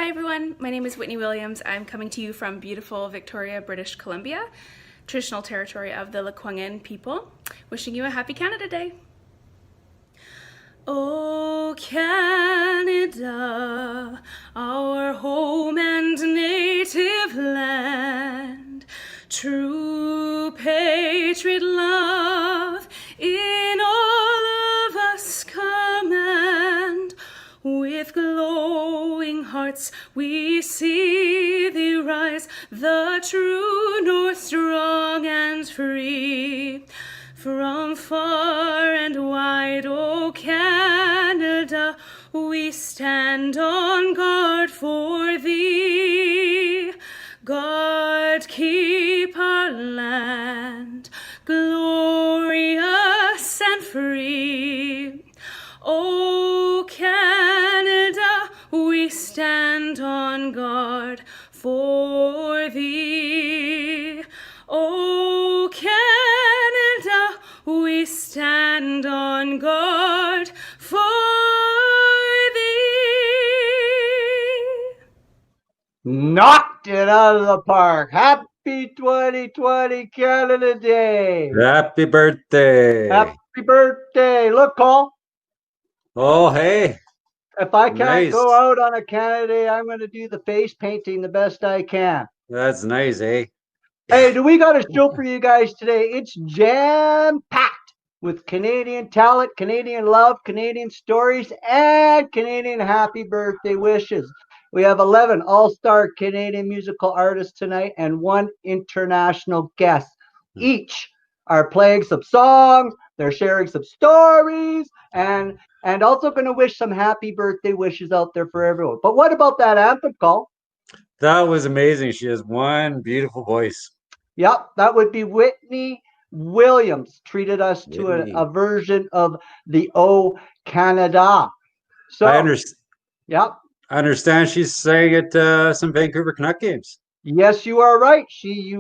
Hi everyone, my name is Whitney Williams. I'm coming to you from beautiful Victoria, British Columbia, traditional territory of the Lekwungen people. Wishing you a happy Canada Day. Oh Canada, our home and native land, true patriot love in all of us command. With glowing hearts we see thee rise, the true north strong and free. From far and wide, O Canada, we stand on guard for thee. God keep our land glorious and free. O Canada, we stand on guard for thee. O Canada, we stand on guard for thee. Knocked it out of the park. Happy 2020 Canada Day. Happy birthday. Happy birthday. Look, Cole. Oh, hey. If I can't Nice. go out on a Canada Day, I'm going to do the face painting the best I can. That's nice, eh? Hey, do we got a show for you guys today? It's jam-packed with Canadian talent, Canadian love, Canadian stories, and Canadian happy birthday wishes. We have 11 all-star Canadian musical artists tonight and one international guest. Each are playing some songs, they're sharing some stories, and also going to wish some happy birthday wishes out there for everyone. But what about that anthem, Cole? That was amazing. She has one beautiful voice. Yep, that would be Whitney Williams treated us to a version of the O Canada. So I understand. Yep. I understand she's sang at some Vancouver Canuck games. Yes, you are right.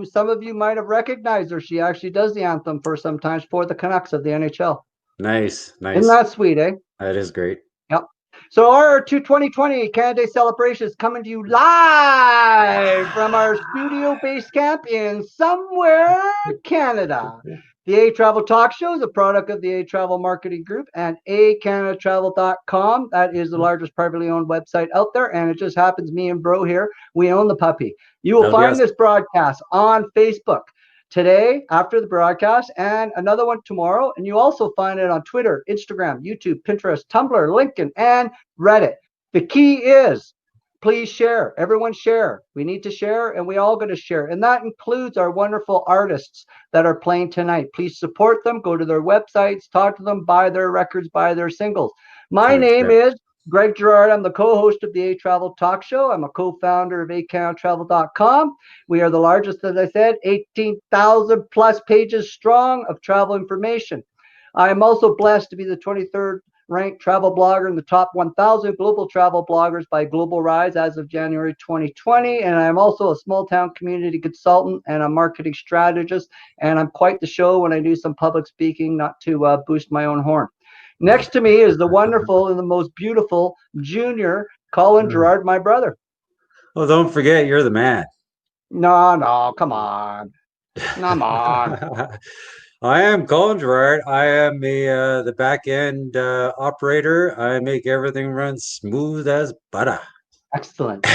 Some of you might have recognized her. She actually does the anthem for sometimes for the Canucks of the NHL. Nice. Isn't that sweet, eh? That is great. Yep. So our 2020 Canada Day celebration is coming to you live from our studio base camp in somewhere Canada. The A Travel Talk Show is a product of the A Travel Marketing Group and ehCanadaTravel.com. That is the largest privately owned website out there, and it just happens me and Bro here, we own the puppy. You will find this broadcast on Facebook today after the broadcast and another one tomorrow, and you also find it on Twitter, Instagram, YouTube, Pinterest, Tumblr, LinkedIn, and Reddit. The key is please share. Everyone share. We need to share, and we all going to share. And that includes our wonderful artists that are playing tonight. Please support them. Go to their websites, talk to them, buy their records, buy their singles. My name is Greg Gerard. I'm the co-host of the A Travel Talk Show. I'm a co-founder of ehCanadaTravel.com. We are the largest, as I said, 18,000 plus pages strong of travel information. I am also blessed to be the 23rd ranked travel blogger in the top 1,000 global travel bloggers by Global Rise as of January 2020. And I'm also a small town community consultant and a marketing strategist. And I'm quite the show when I do some public speaking, not to boost my own horn. Next to me is the wonderful and the most beautiful junior Colin Gerard, my brother. Well, don't forget, you're the man. No, come on. Come on. I am Colin Gerard. I am the back end operator. I make everything run smooth as butter. Excellent.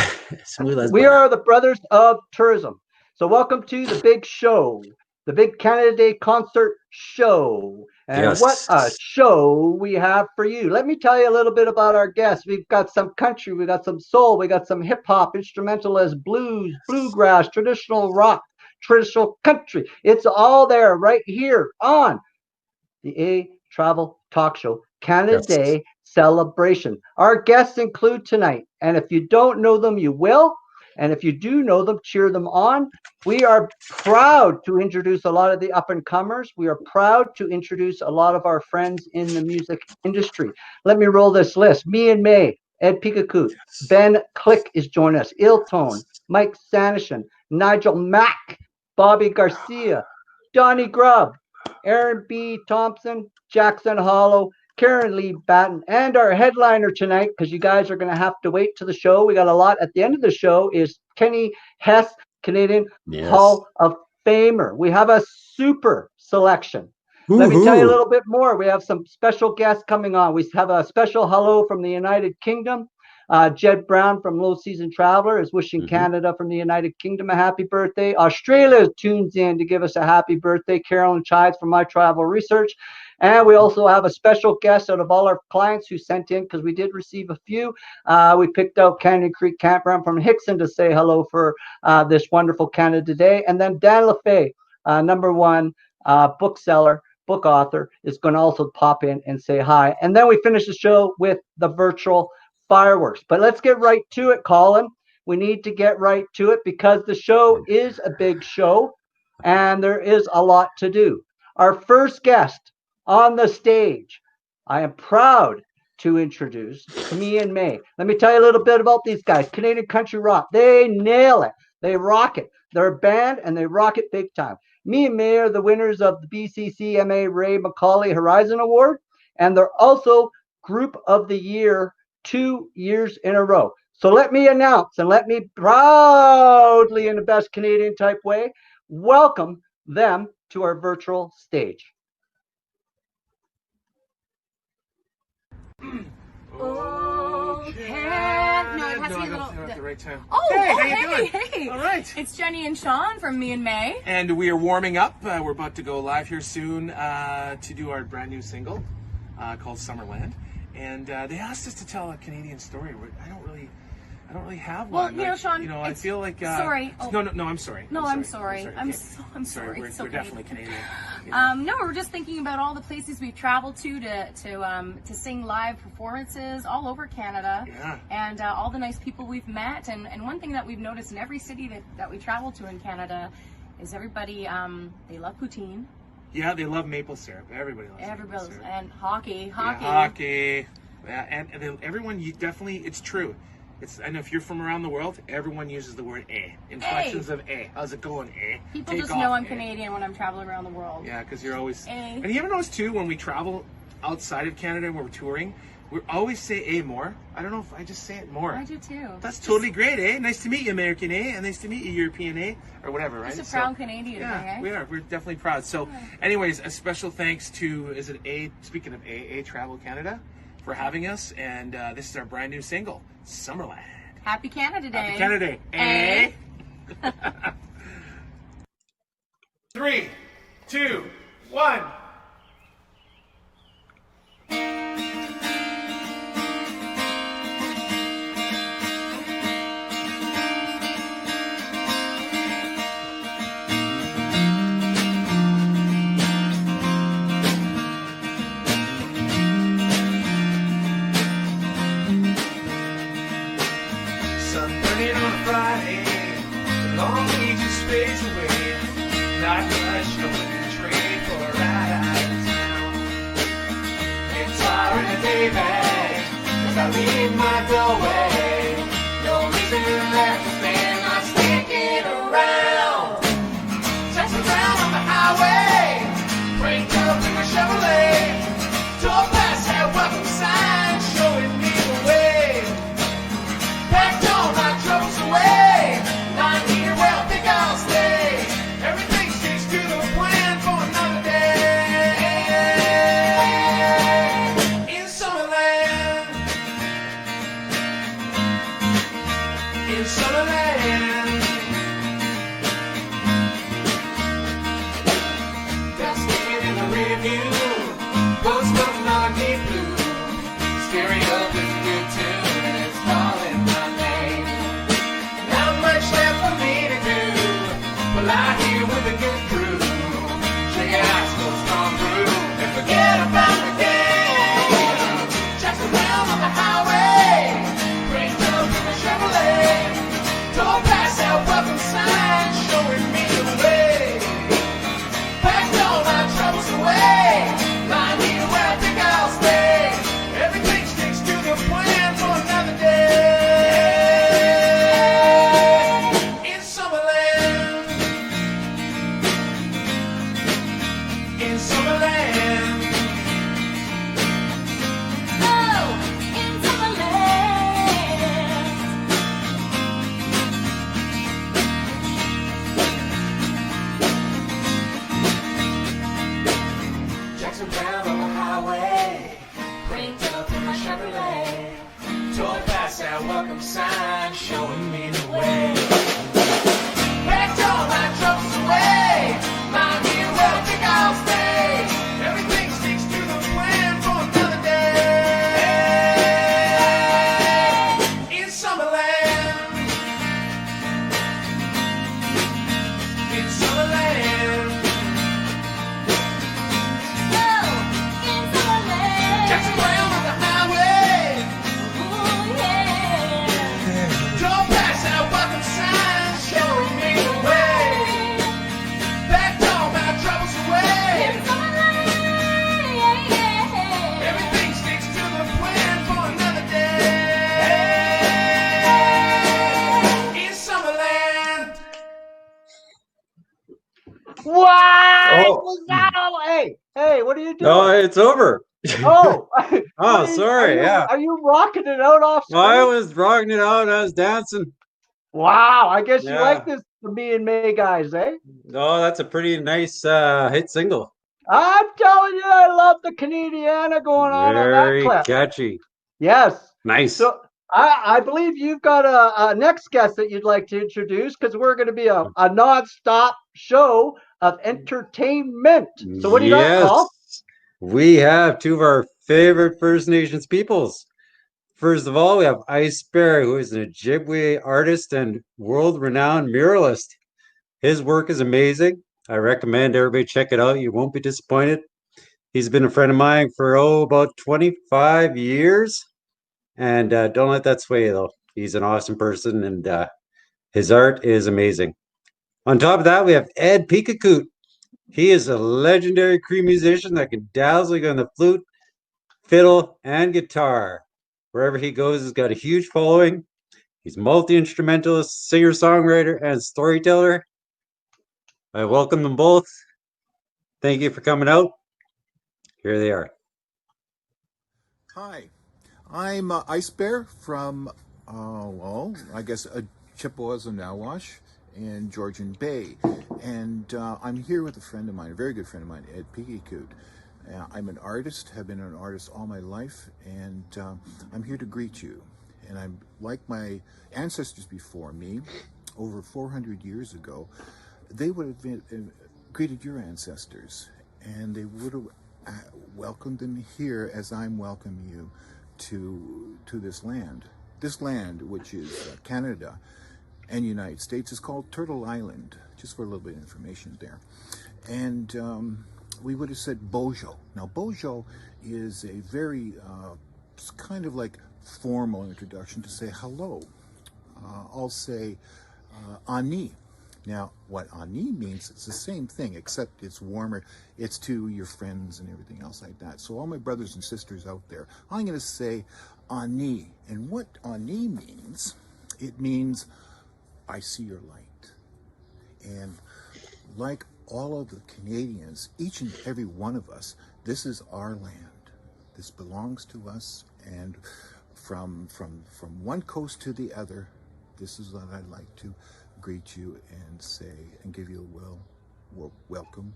Smooth as we butter. are the brothers of tourism. So welcome to the big show, the big Canada Day concert show. And what a show we have for you. Let me tell you a little bit about our guests. We've got some country, we got some soul, we got some hip hop, instrumentalist, blues, bluegrass, traditional rock, traditional country. It's all there right here on the A Travel Talk Show, Canada Day celebration. Our guests include tonight, and if you don't know them, you will. And if you do know them, cheer them on. We are proud to introduce a lot of the up-and-comers. We are proud to introduce a lot of our friends in the music industry. Let me roll this list. Me and May, Ed Picacoot, Ben Click is joining us, Iltone, Mike Sanishan, Nigel Mack, Bobby Garcia, Donny Grubb, Aaron B. Thompson, Jackson Hollow, Karen Lee Batten, and our headliner tonight, because you guys are going to have to wait to the show. We got a lot at the end of the show, is Kenny Hess, Canadian Hall of Famer. We have a super selection. Let me tell you a little bit more. We have some special guests coming on. We have a special hello from the United Kingdom. Jed Brown from Low Season Traveler is wishing Canada from the United Kingdom a happy birthday. Australia tunes in to give us a happy birthday. Carolyn Chides from My Travel Research. And we also have a special guest out of all our clients who sent in, because we did receive a few. We picked out Canyon Creek Campground from Hickson to say hello for this wonderful Canada Day. And then Dan LaFay, #1 bookseller, book author, is going to also pop in and say hi. And then we finish the show with the virtual fireworks. But let's get right to it, Colin. We need to get right to it because the show is a big show and there is a lot to do. Our first guest on the stage, I am proud to introduce Me and May. Let me tell you a little bit about these guys. Canadian country rock. They nail it. They rock it. They're a band and they rock it big time. Me and May are the winners of the BCCMA Ray McCauley Horizon Award, and they're also Group of the Year 2 years in a row. So let me announce and let me proudly, in the best Canadian type way, welcome them to our virtual stage. The right time. Hey. All right. It's Jenny and Sean from Me and May. And we are warming up. We're about to go live here soon to do our brand new single called Summerland. And they asked us to tell a Canadian story. I don't really have one. Well, Sean, I feel like sorry. No, I'm sorry. I'm sorry. I'm sorry. We're definitely Canadian. No, we're just thinking about all the places we've traveled to sing live performances all over Canada. Yeah. And all the nice people we've met. And one thing that we've noticed in every city that we travel to in Canada is everybody they love poutine. Yeah, they love maple syrup. Everybody loves maple syrup. And hockey. Yeah, hockey. Yeah, and then everyone, it's true. And if you're from around the world, everyone uses the word "eh." Inflections of "eh." How's it going, eh? People Take just off, know I'm eh. Canadian when I'm traveling around the world. Yeah, because you're always. Eh. And you ever notice too, when we travel outside of Canada and we're touring, we always say "eh" more. I don't know if I just say it more. I do too. That's totally great, eh? Nice to meet you, American, eh? And nice to meet you, European, eh? Or whatever, right? It's a proud Canadian yeah, thing, eh? we are. We're definitely proud. So, anyways, a special thanks to, speaking of A Travel Canada, for having us. And this is our brand new single, Summerland. Happy Canada Day. Happy Canada Day. Eh? 3, 2, 1. Don't pass sign showing me the way. Packed all my troubles away. My dear, well, I think I'll stay. Everything sticks to the plan for another day. In Summerland. In Summerland. Oh, in Summerland. Jackson Brown on the highway. Ooh, yeah. Drove past that welcome sign showing me the way. Packed all my troubles In away. Summerland, yeah, yeah. Everything sticks to the plan for another day. In Summerland. What Oh. was that all? Hey, what are you doing? No, it's over. Oh, Oh, what sorry, yeah. Are you rocking it out off screen? I was rocking it out. I was dancing. Wow, I guess you Yeah. like this Me and May guys, eh? Oh, that's a pretty nice hit single. I'm telling you, I love the Canadiana going on that Very clip. catchy. Yes. Nice. So I believe you've got a next guest that you'd like to introduce because we're going to be a non-stop show of entertainment. So what do you got, Yes. Paul? We have two of our favorite First Nations peoples. First of all, we have Ice Bear, who is an Ojibwe artist and world-renowned muralist. His work is amazing. I recommend everybody check it out. You won't be disappointed. He's been a friend of mine for about 25 years. And don't let that sway you, though. He's an awesome person, and his art is amazing. On top of that, we have Ed Peekakoot. He is a legendary Cree musician that can dazzle you on the flute, fiddle, and guitar. Wherever he goes, he's got a huge following. He's multi-instrumentalist, singer-songwriter, and storyteller. I welcome them both. Thank you for coming out. Here they are. Hi, I'm Ice Bear from, I guess Chippewas and Nawash in Georgian Bay. And I'm here with a friend of mine, a very good friend of mine, Ed Peekakoot. I'm an artist, have been an artist all my life, and I'm here to greet you. And I'm like my ancestors before me, over 400 years ago, they would have greeted your ancestors, and they would have welcomed them here as I'm welcoming you to this land. This land, which is Canada and United States, is called Turtle Island, just for a little bit of information there. And we would have said Bojo. Now, Bojo is a very kind of like formal introduction to say hello. I'll say Ani. Now, what Ani means, it's the same thing, except it's warmer. It's to your friends and everything else like that. So all my brothers and sisters out there, I'm going to say Ani. And what Ani means, it means I see your light. And like all of the Canadians, each and every one of us, this is our land. This belongs to us. And from one coast to the other, this is what I'd like to greet you and say and give you a welcome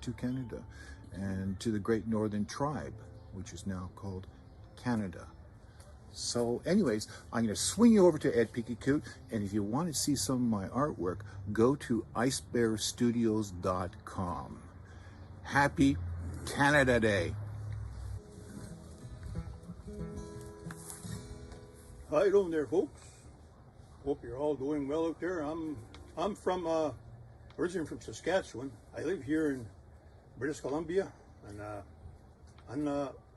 to Canada and to the Great Northern Tribe, which is now called Canada. So anyways, I'm going to swing you over to Ed Peekakoot, and if you want to see some of my artwork, go to icebearstudios.com. Happy Canada Day. Hi down there, folks. Hope you're all doing well out there. I'm from originally from Saskatchewan. I live here in British Columbia, and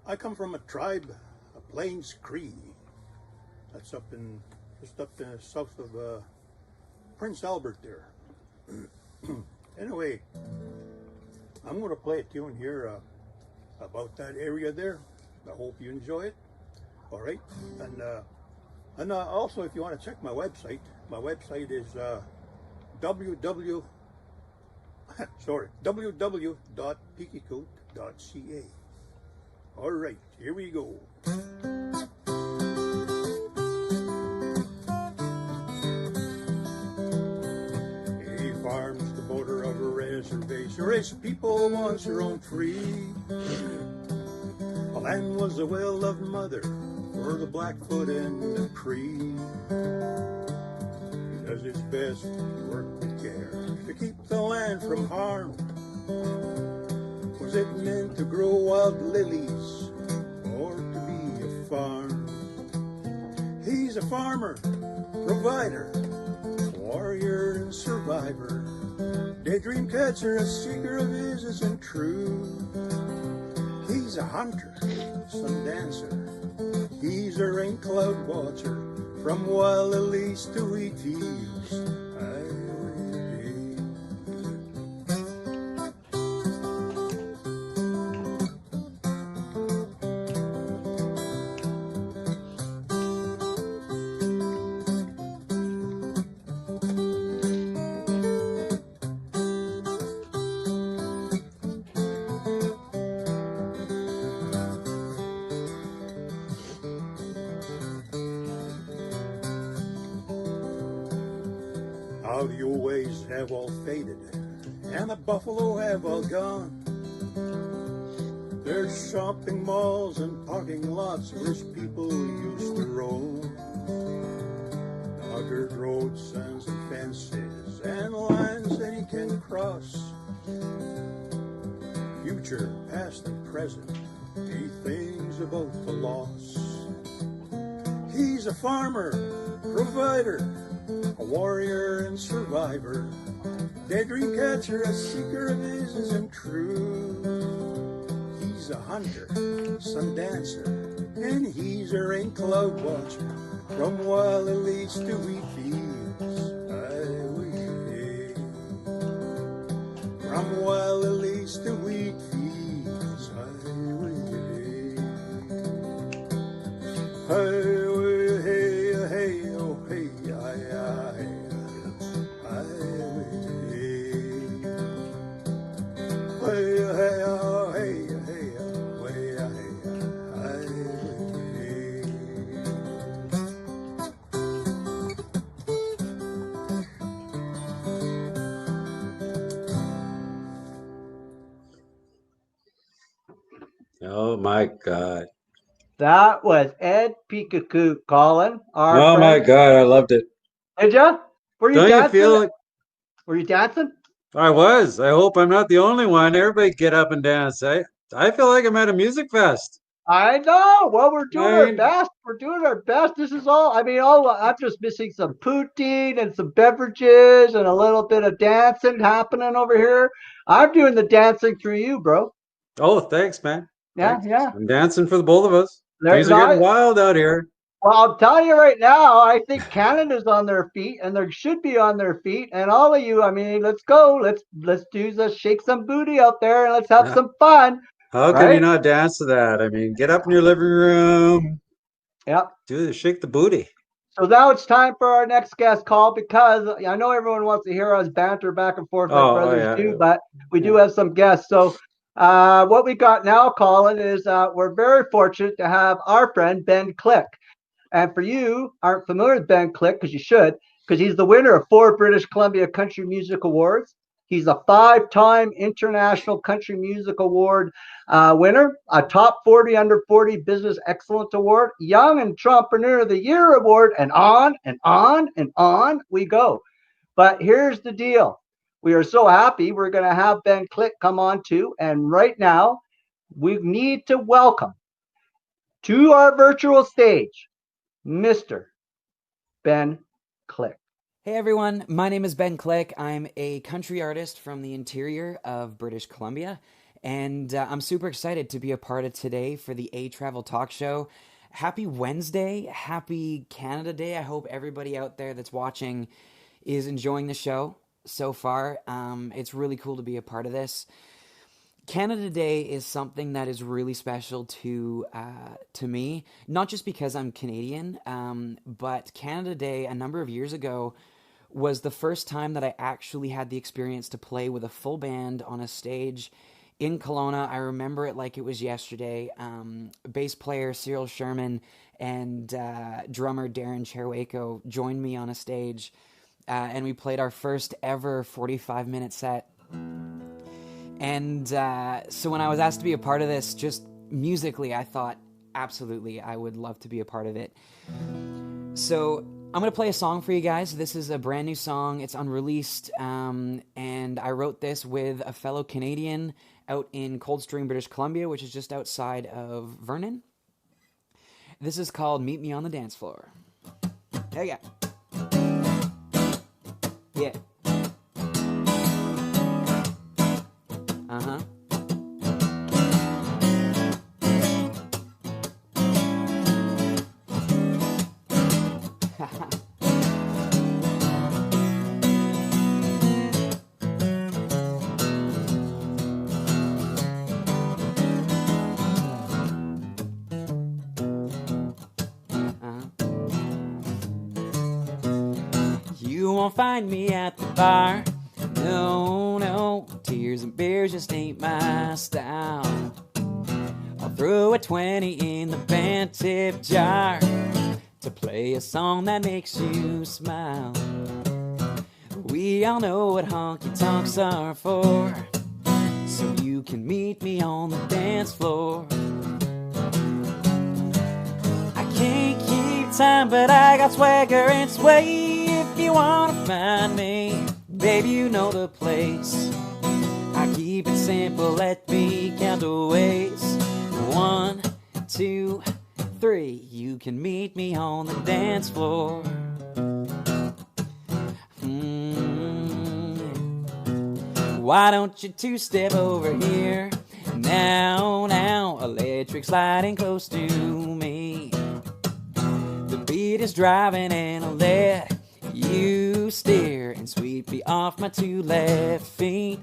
I come from a tribe, a Plains Cree. That's just up in south of Prince Albert there. Anyway, I'm going to play a tune here about that area there. I hope you enjoy it. All right, and also, if you want to check my website is www.peekakoot.ca. All right, here we go. He farms the border of a reservation. Race people wants their own free. A land was a well-loved mother for for the Blackfoot and the Cree. He does his best to work with care to keep the land from harm. Was it meant to grow wild lilies or to be a farm? He's a farmer, provider, warrior and survivor. Daydream catcher, a seeker of his isn't true. He's a hunter, sun dancer. He's a rain cloud watcher. From wild lilies to wheat fields, how the old ways have all faded, and the buffalo have all gone. There's shopping malls and parking lots where people used to roam. Doggered roads and some fences and lines that he can cross. Future, past and present, he thinks about the loss. He's a farmer, provider, a warrior and survivor. Daydream catcher, a seeker of his isn't true. He's a hunter, sun dancer, and he's a rain cloud watcher. From wild lilies to wheat fields, highway. From wild lilies to wheat fields, highway. Highway, hey, hey, oh, hey, Oh my God. That was Ed Peekaboo, Colin, our Oh my friend. God, I loved it. Did ya? Were you Don't you dancing? feel like Were you dancing? I was? I hope I'm not the only one. Everybody get up and dance. I feel like I'm at a music fest. I know. Well, we're doing I our mean, best. We're doing our best. This is all. I mean, I'm just missing some poutine and some beverages and a little bit of dancing happening over here. I'm doing the dancing through you, bro. oh, thanks, man. Yeah, Thanks. yeah. I'm dancing for the both of us. They're Things are getting not. wild out here. Well, I'll tell you right now, I think Canada's on their feet and they should be on their feet. And all of you, I mean, let's go. Let's shake some booty out there and let's have Uh, some fun, How can you right? not dance to that? I mean, get up in your living room, Yep. shake the booty. So now it's time for our next guest call because I know everyone wants to hear us banter back and forth like Oh, brothers yeah, do, but we do yeah. have some guests. So what we got now, Colin, is we're very fortunate to have our friend Ben Click. And for you aren't familiar with Ben Click, because you should, because he's the winner of 4 British Columbia Country Music Awards. He's a 5-time International Country Music Award winner, a Top 40 Under 40 Business Excellence Award, Young Entrepreneur of the Year Award, and on and on and on we go. But here's the deal. We are so happy we're going to have Ben Click come on too. And right now, we need to welcome to our virtual stage Mr. Ben Click. Hey everyone, my name is Ben Click. I'm a country artist from the interior of British Columbia, and I'm super excited to be a part of today for the A Travel Talk Show. Happy Wednesday, happy Canada Day. I hope everybody out there that's watching is enjoying the show so far. It's really cool to be a part of this. Canada Day is something that is really special to me, not just because I'm Canadian, but Canada Day a number of years ago was the first time that I actually had the experience to play with a full band on a stage in Kelowna. I remember it like it was yesterday. Bass player Cyril Sherman and drummer Darren Cherwako joined me on a stage, and we played our first ever 45-minute set. And so when I was asked to be a part of this, just musically, I thought, absolutely, I would love to be a part of it. So I'm going to play a song for you guys. This is a brand new song. It's unreleased, and I wrote this with a fellow Canadian out in Coldstream, British Columbia, which is just outside of Vernon. This is called Meet Me on the Dance Floor. There you go. Yeah. Uh-huh. You won't find me at the bar. No, no, tears and beers just ain't my style. I'll throw a 20 in the band tip jar to play a song that makes you smile. We all know what honky tonks are for, so you can meet me on the dance floor. I can't keep time, but I got swagger and sway. If you wanna find me, baby, you know the place. I keep it simple, let me count the ways. 1, 2, 3. You can meet me on the dance floor. Why don't you two-step over here? Now, now, electric sliding close to me. The beat is driving and I'll let you steer and sweep me off my 2 left feet.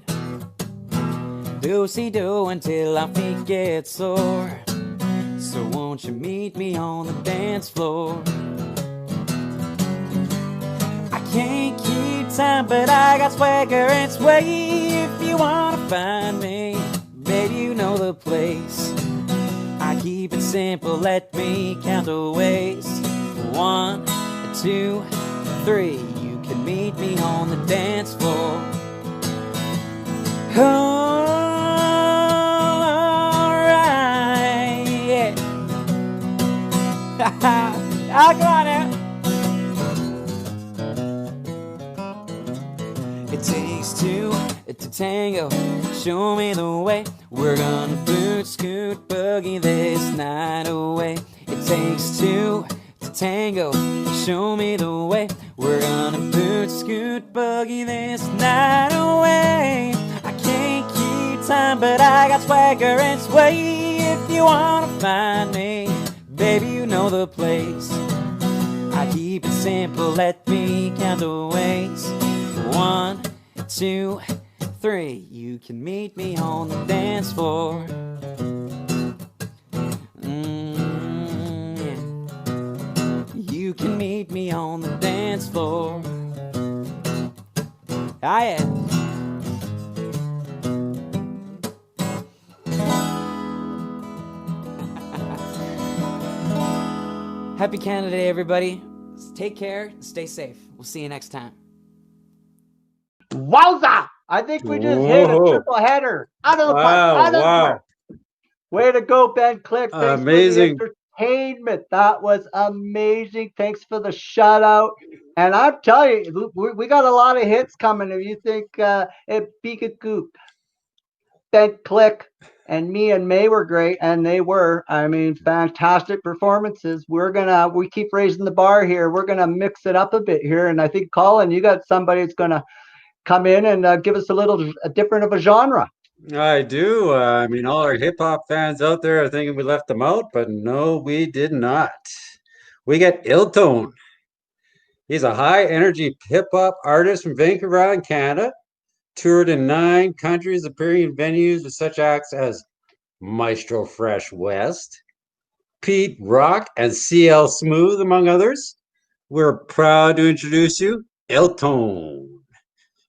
Do-si-do until our feet get sore. So won't you meet me on the dance floor? I can't keep time, but I got swagger and sway. If you wanna find me, baby, you know the place. I keep it simple, let me count the ways. 1, 2, 3. You can meet me on the dance floor. Alright, yeah. I'll go on now. It takes 2 to tango. Show me the way. We're gonna boot, scoot, boogie this night away. It takes 2 to tango. Show me the way. We're gonna boot, scoot, boogie this night away. I can't keep time, but I got swagger and sway. If you wanna find me, baby, you know the place. I keep it simple, let me count the ways. 1, 2, 3. You can meet me on the dance floor. Yeah. You can meet me on the dance floor. Ah, yeah. Happy Canada Day, everybody. Take care, stay safe. We'll see you next time. Wowza! I think we just hit a Whoa. triple header. Out of the park. Wow, Out of the wow. park. Way to go, Ben Click. Thanks Amazing. for the entertainment. That was amazing. Thanks for the shout out. And I'm telling you, we got a lot of hits coming. If you think Peekaboo, Ben Click, and me and May were great, and they were. I mean, fantastic performances. We keep raising the bar here. We're gonna mix it up a bit here. And I think, Colin, you got somebody that's gonna come in and give us a different of a genre. I do. I mean, all our hip hop fans out there are thinking we left them out, but no, we did not. We get Iltone. He's a high energy hip hop artist from Vancouver Island, Canada. Toured in 9 countries, appearing in venues with such acts as Maestro Fresh West, Pete Rock, and CL Smooth, among others. We're proud to introduce you, Iltone.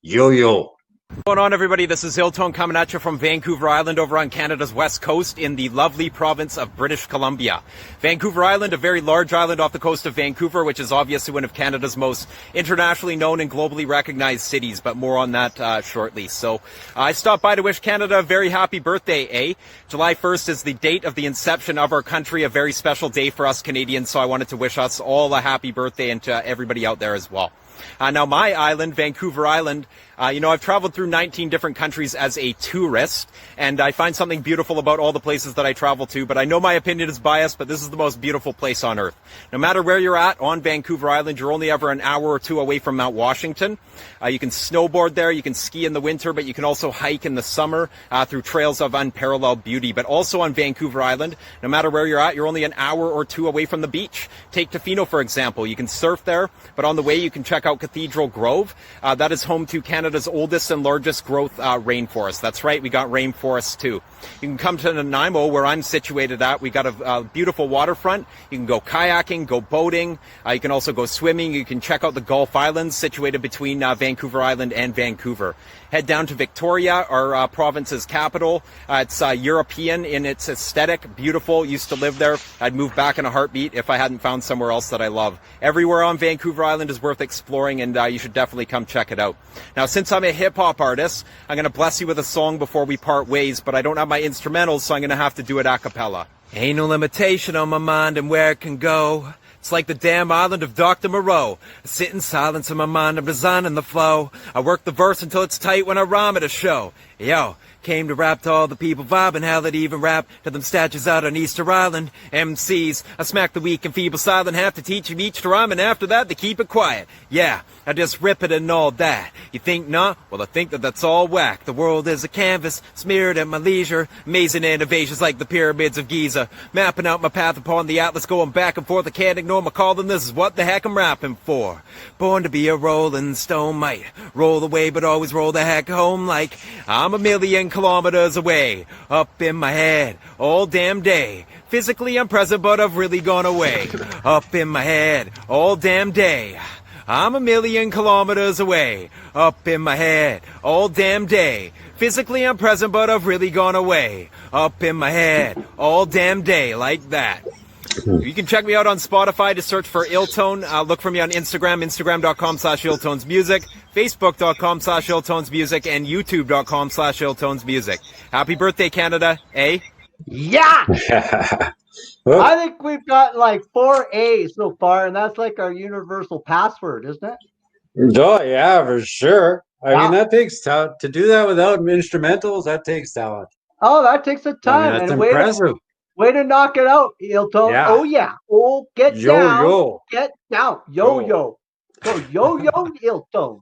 Yo yo. What's going on, everybody? This is Hilltone coming at you from Vancouver Island over on Canada's west coast in the lovely province of British Columbia. Vancouver Island, a very large island off the coast of Vancouver, which is obviously one of Canada's most internationally known and globally recognized cities, but more on that shortly. So I stopped by to wish Canada a very happy birthday, July 1st is the date of the inception of our country, a very special day for us Canadians, so I wanted to wish us all a happy birthday and to everybody out there as well. Now, my island, Vancouver Island, I've traveled through 19 different countries as a tourist, and I find something beautiful about all the places that I travel to, but I know my opinion is biased, but this is the most beautiful place on earth. No matter where you're at on Vancouver Island, you're only ever an hour or two away from Mount Washington. You can snowboard there, you can ski in the winter, but you can also hike in the summer through trails of unparalleled beauty. But also on Vancouver Island, no matter where you're at, you're only an hour or two away from the beach. Take Tofino, for example. You can surf there, but on the way you can check out Cathedral Grove. That is home to Canada's oldest and largest growth rainforest. That's right, we got rainforests too. You can come to Nanaimo, where I'm situated at. We got a beautiful waterfront. You can go kayaking, go boating. You can also go swimming. You can check out the Gulf Islands situated between Vancouver Island and Vancouver. Head down to Victoria, our province's capital. It's European in its aesthetic, beautiful. Used to live there. I'd move back in a heartbeat if I hadn't found somewhere else that I love. Everywhere on Vancouver Island is worth exploring, and you should definitely come check it out. Now, since I'm a hip-hop artist, I'm going to bless you with a song before we part ways, but I don't have my instrumentals, so I'm going to have to do it a cappella. Ain't no limitation on my mind and where it can go. It's like the damn island of Dr. Moreau. I sit in silence in my mind, I'm designing the flow. I work the verse until it's tight when I rhyme at a show. Yo, came to rap to all the people vibing, how that even rap to them statues out on Easter Island. MCs, I smack the weak and feeble silent, have to teach them each to rhyme, and after that they keep it quiet. Yeah, I just rip it and all that. You think not? Well, I think that that's all whack. The world is a canvas, smeared at my leisure. Amazing innovations like the pyramids of Giza. Mapping out my path upon the atlas, going back and forth. I can't ignore my calling, this is what the heck I'm rapping for. Born to be a rolling stone, might roll away, but always roll the heck home like I'm a million kilometers away. Up in my head all damn day. Physically I'm present, but I've really gone away. Up in my head all damn day. I'm a million kilometers away. Up in my head all damn day. Physically I'm present, but I've really gone away. Up in my head all damn day, like that. You can check me out on Spotify to search for Illtone. Look for me on Instagram, instagram.com/illtonesmusic, facebook.com/illtonesmusic, and youtube.com/illtonesmusic. Happy birthday, Canada, Yeah! Oh, I think we've got like 4 A's so far, and that's like our universal password, isn't it? yeah, for sure. I mean, Yeah. that takes talent. To do that without instrumentals, that takes talent. Oh, that takes a I mean, time. that's And impressive. way to knock it out, Iltone. Yeah. Oh, yeah. Oh, get Yo, down. yo. Get down. Yo. Go yo, Iltone.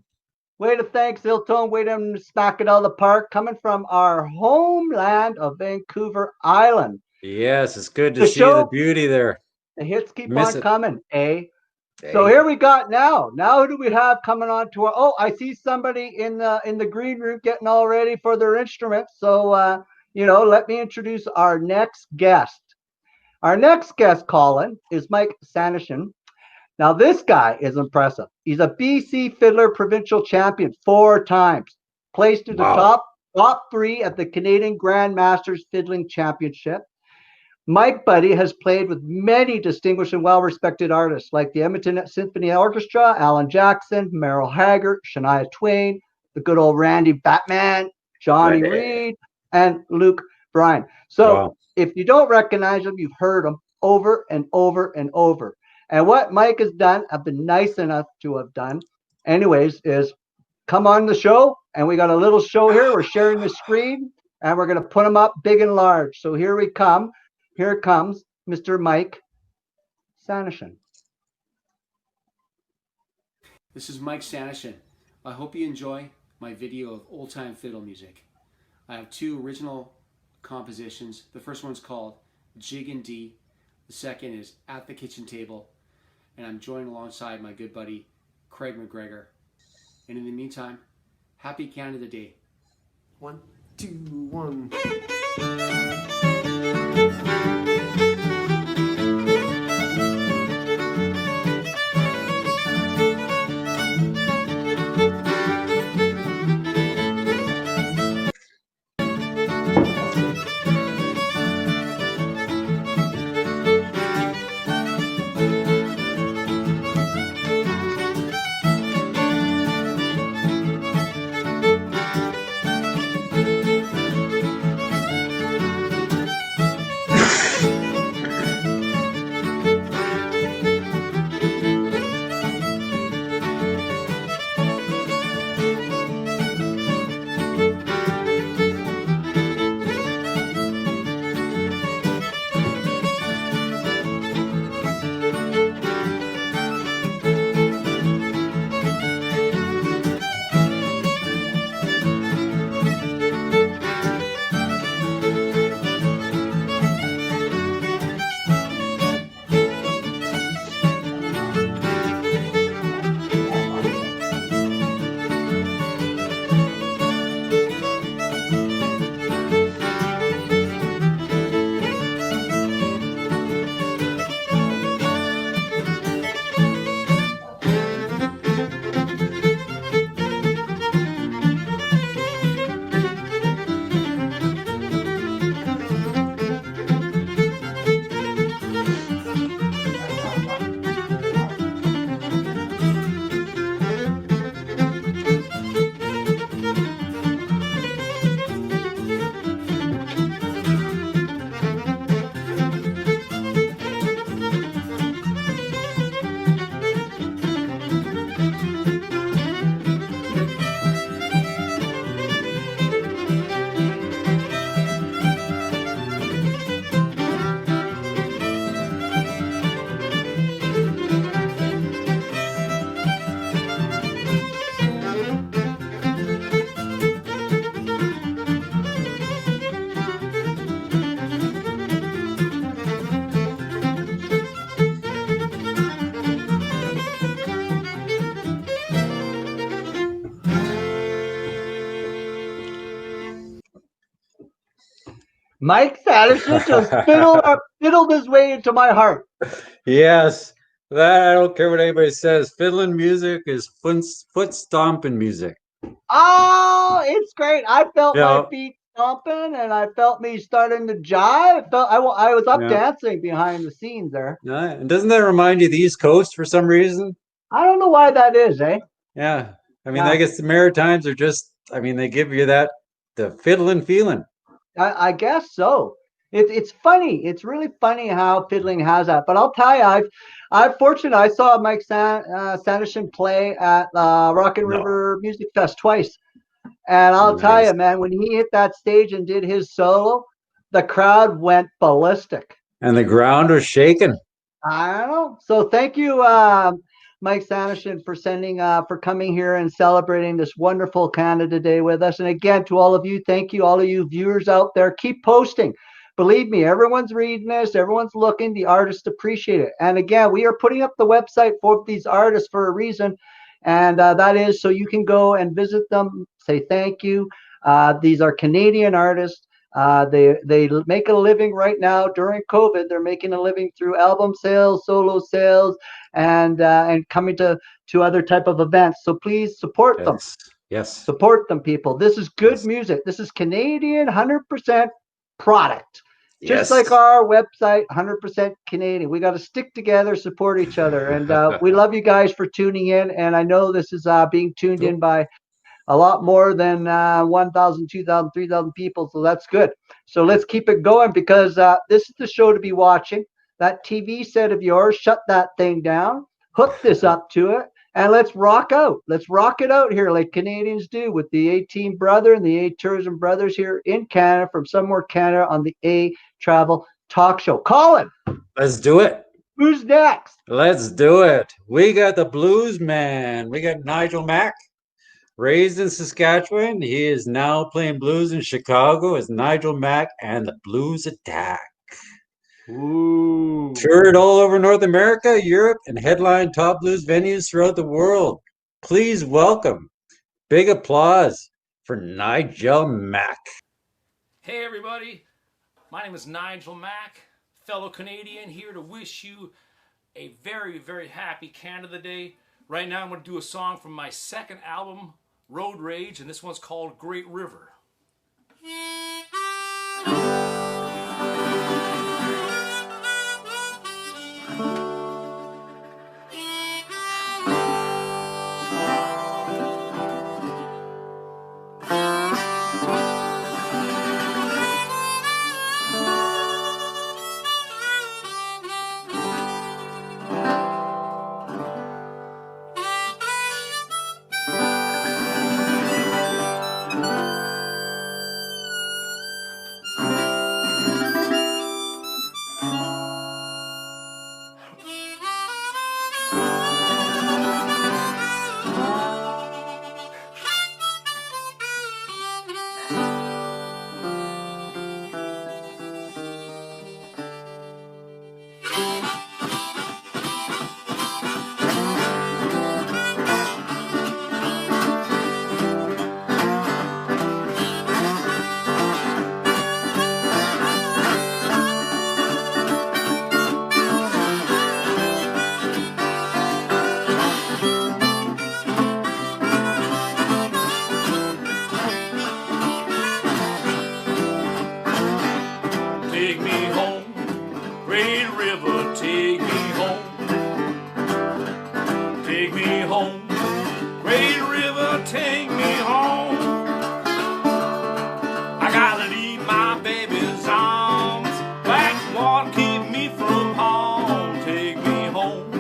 Way to thanks, Iltone. Way to smack it out of the park. Coming from our homeland of Vancouver Island. Yes, it's good to The see the show- beauty there. The hits keep Miss on it. coming, So here we got now. Now who do we have coming on to our? Oh, I see somebody in the green room getting all ready for their instruments. So let me introduce our next guest. Our next guest, Colin, is Mike Sanishin. Now this guy is impressive. He's a BC fiddler provincial champion 4 times. Placed in the Wow. top 3 at the Canadian Grandmasters Fiddling Championship. Mike Buddy has played with many distinguished and well-respected artists like the Edmonton Symphony Orchestra, Alan Jackson, Merrill Haggard, Shania Twain, the good old Randy Batman, Johnny Right. Reed, and Luke Bryan. So Wow. if you don't recognize him, you've heard him over and over and over. And what Mike has done, I've been nice enough to have done, anyways, is come on the show, and we got a little show here. We're sharing the screen, and we're going to put them up big and large. So here we come. Here comes Mr. Mike Sanishin. This is Mike Sanishin. I hope you enjoy my video of old-time fiddle music. I have 2 original compositions. The first one's called Jig and D. The second is At the Kitchen Table. And I'm joined alongside my good buddy, Craig McGregor. And in the meantime, happy Canada Day. 1, 2, 1. Mike Sanderson just fiddled his way into my heart. Yes, that I don't care what anybody says. Fiddling music is foot stomping music. Oh, it's great. I felt my Yeah, feet stomping and I felt me starting to jive. I was up yeah. dancing behind the scenes there. Yeah. And doesn't that remind you of the East Coast for some reason? I don't know why that is, eh? Yeah. I mean, I Yeah. guess the Maritimes are just, I mean, they give you the fiddling feeling. I guess so. It's funny. It's really funny how fiddling has that. But I'll tell you, I'm fortunate. I saw Mike Sanderson play at Rock and No. River Music Fest twice, and I'll tell Nice. you, man, when he hit that stage and did his solo, the crowd went ballistic. And the ground was shaking. I don't know. So thank you, Mike Sanderson, for coming here and celebrating this wonderful Canada Day with us. And again, to all of you, thank you, all of you viewers out there. Keep posting. Believe me, everyone's reading this, everyone's looking. The artists appreciate it. And again, we are putting up the website for these artists for a reason, and that is so you can go and visit them, say thank you. These are Canadian artists. They make a living right now during COVID. They're making a living through album sales, solo sales, and coming to other type of events. So please support them. Yes. Yes. Support them, people. This is good Yes. music. This is Canadian 100% product. Just Yes. like our website, 100% Canadian. We got to stick together, support each other, and we love you guys for tuning in. And I know this is being tuned in by a lot more than 1,000, 2,000, 3,000 people. So that's good. So let's keep it going because this is the show to be watching. That TV set of yours, shut that thing down, hook this up to it, and let's rock out. Let's rock it out here like Canadians do with the A-Team brother and the A-Tourism brothers here in Canada from Somewhere Canada on the A Travel Talk Show. Colin, Let's do it. who's next? Let's do it. We got the blues man. We got Nigel Mack. Raised in Saskatchewan, he is now playing blues in Chicago as Nigel Mack and the Blues Attack. Ooh. Toured all over North America, Europe, and headlined top blues venues throughout the world. Please welcome, big applause for Nigel Mack. Hey everybody, my name is Nigel Mack, fellow Canadian, here to wish you a very, very happy Canada Day. Right now I'm going to do a song from my second album, Road Rage, and this one's called Great River. Take me home, Great River, take me home. Take me home, Great River, take me home. I gotta leave my baby's arms, black water keep me from home. Take me home,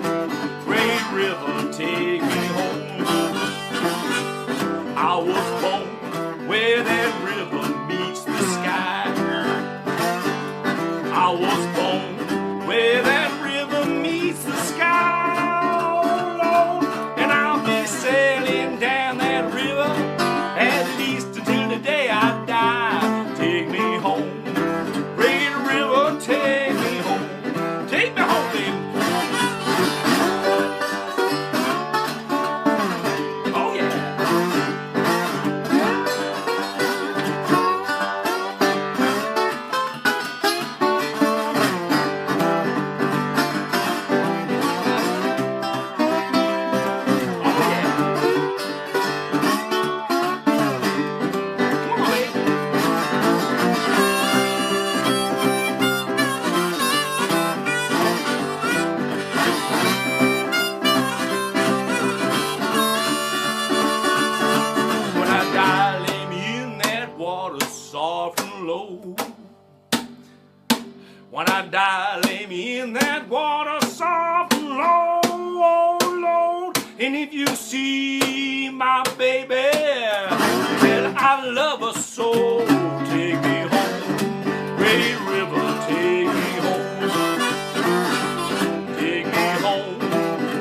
Great River, take me home. I was born where that river meets the sky. I was born where that river meets the sky, oh Lord, and I'll be sailing down that river at least until the day I die. Take me home, Great River, take me home. Take me home, baby. Oh yeah. When I die, lay me in that water soft and low, low. And if you see my baby, well, I love her so. Take me home, Great River, take me home. Take me home,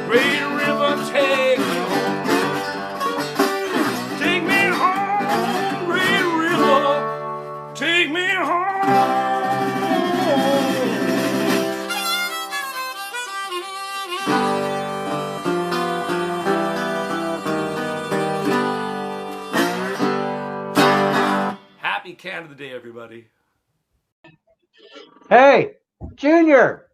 Great River, take me home. Take me home, Great River, take me home. Happy Canada Day, everybody. Hey, Junior,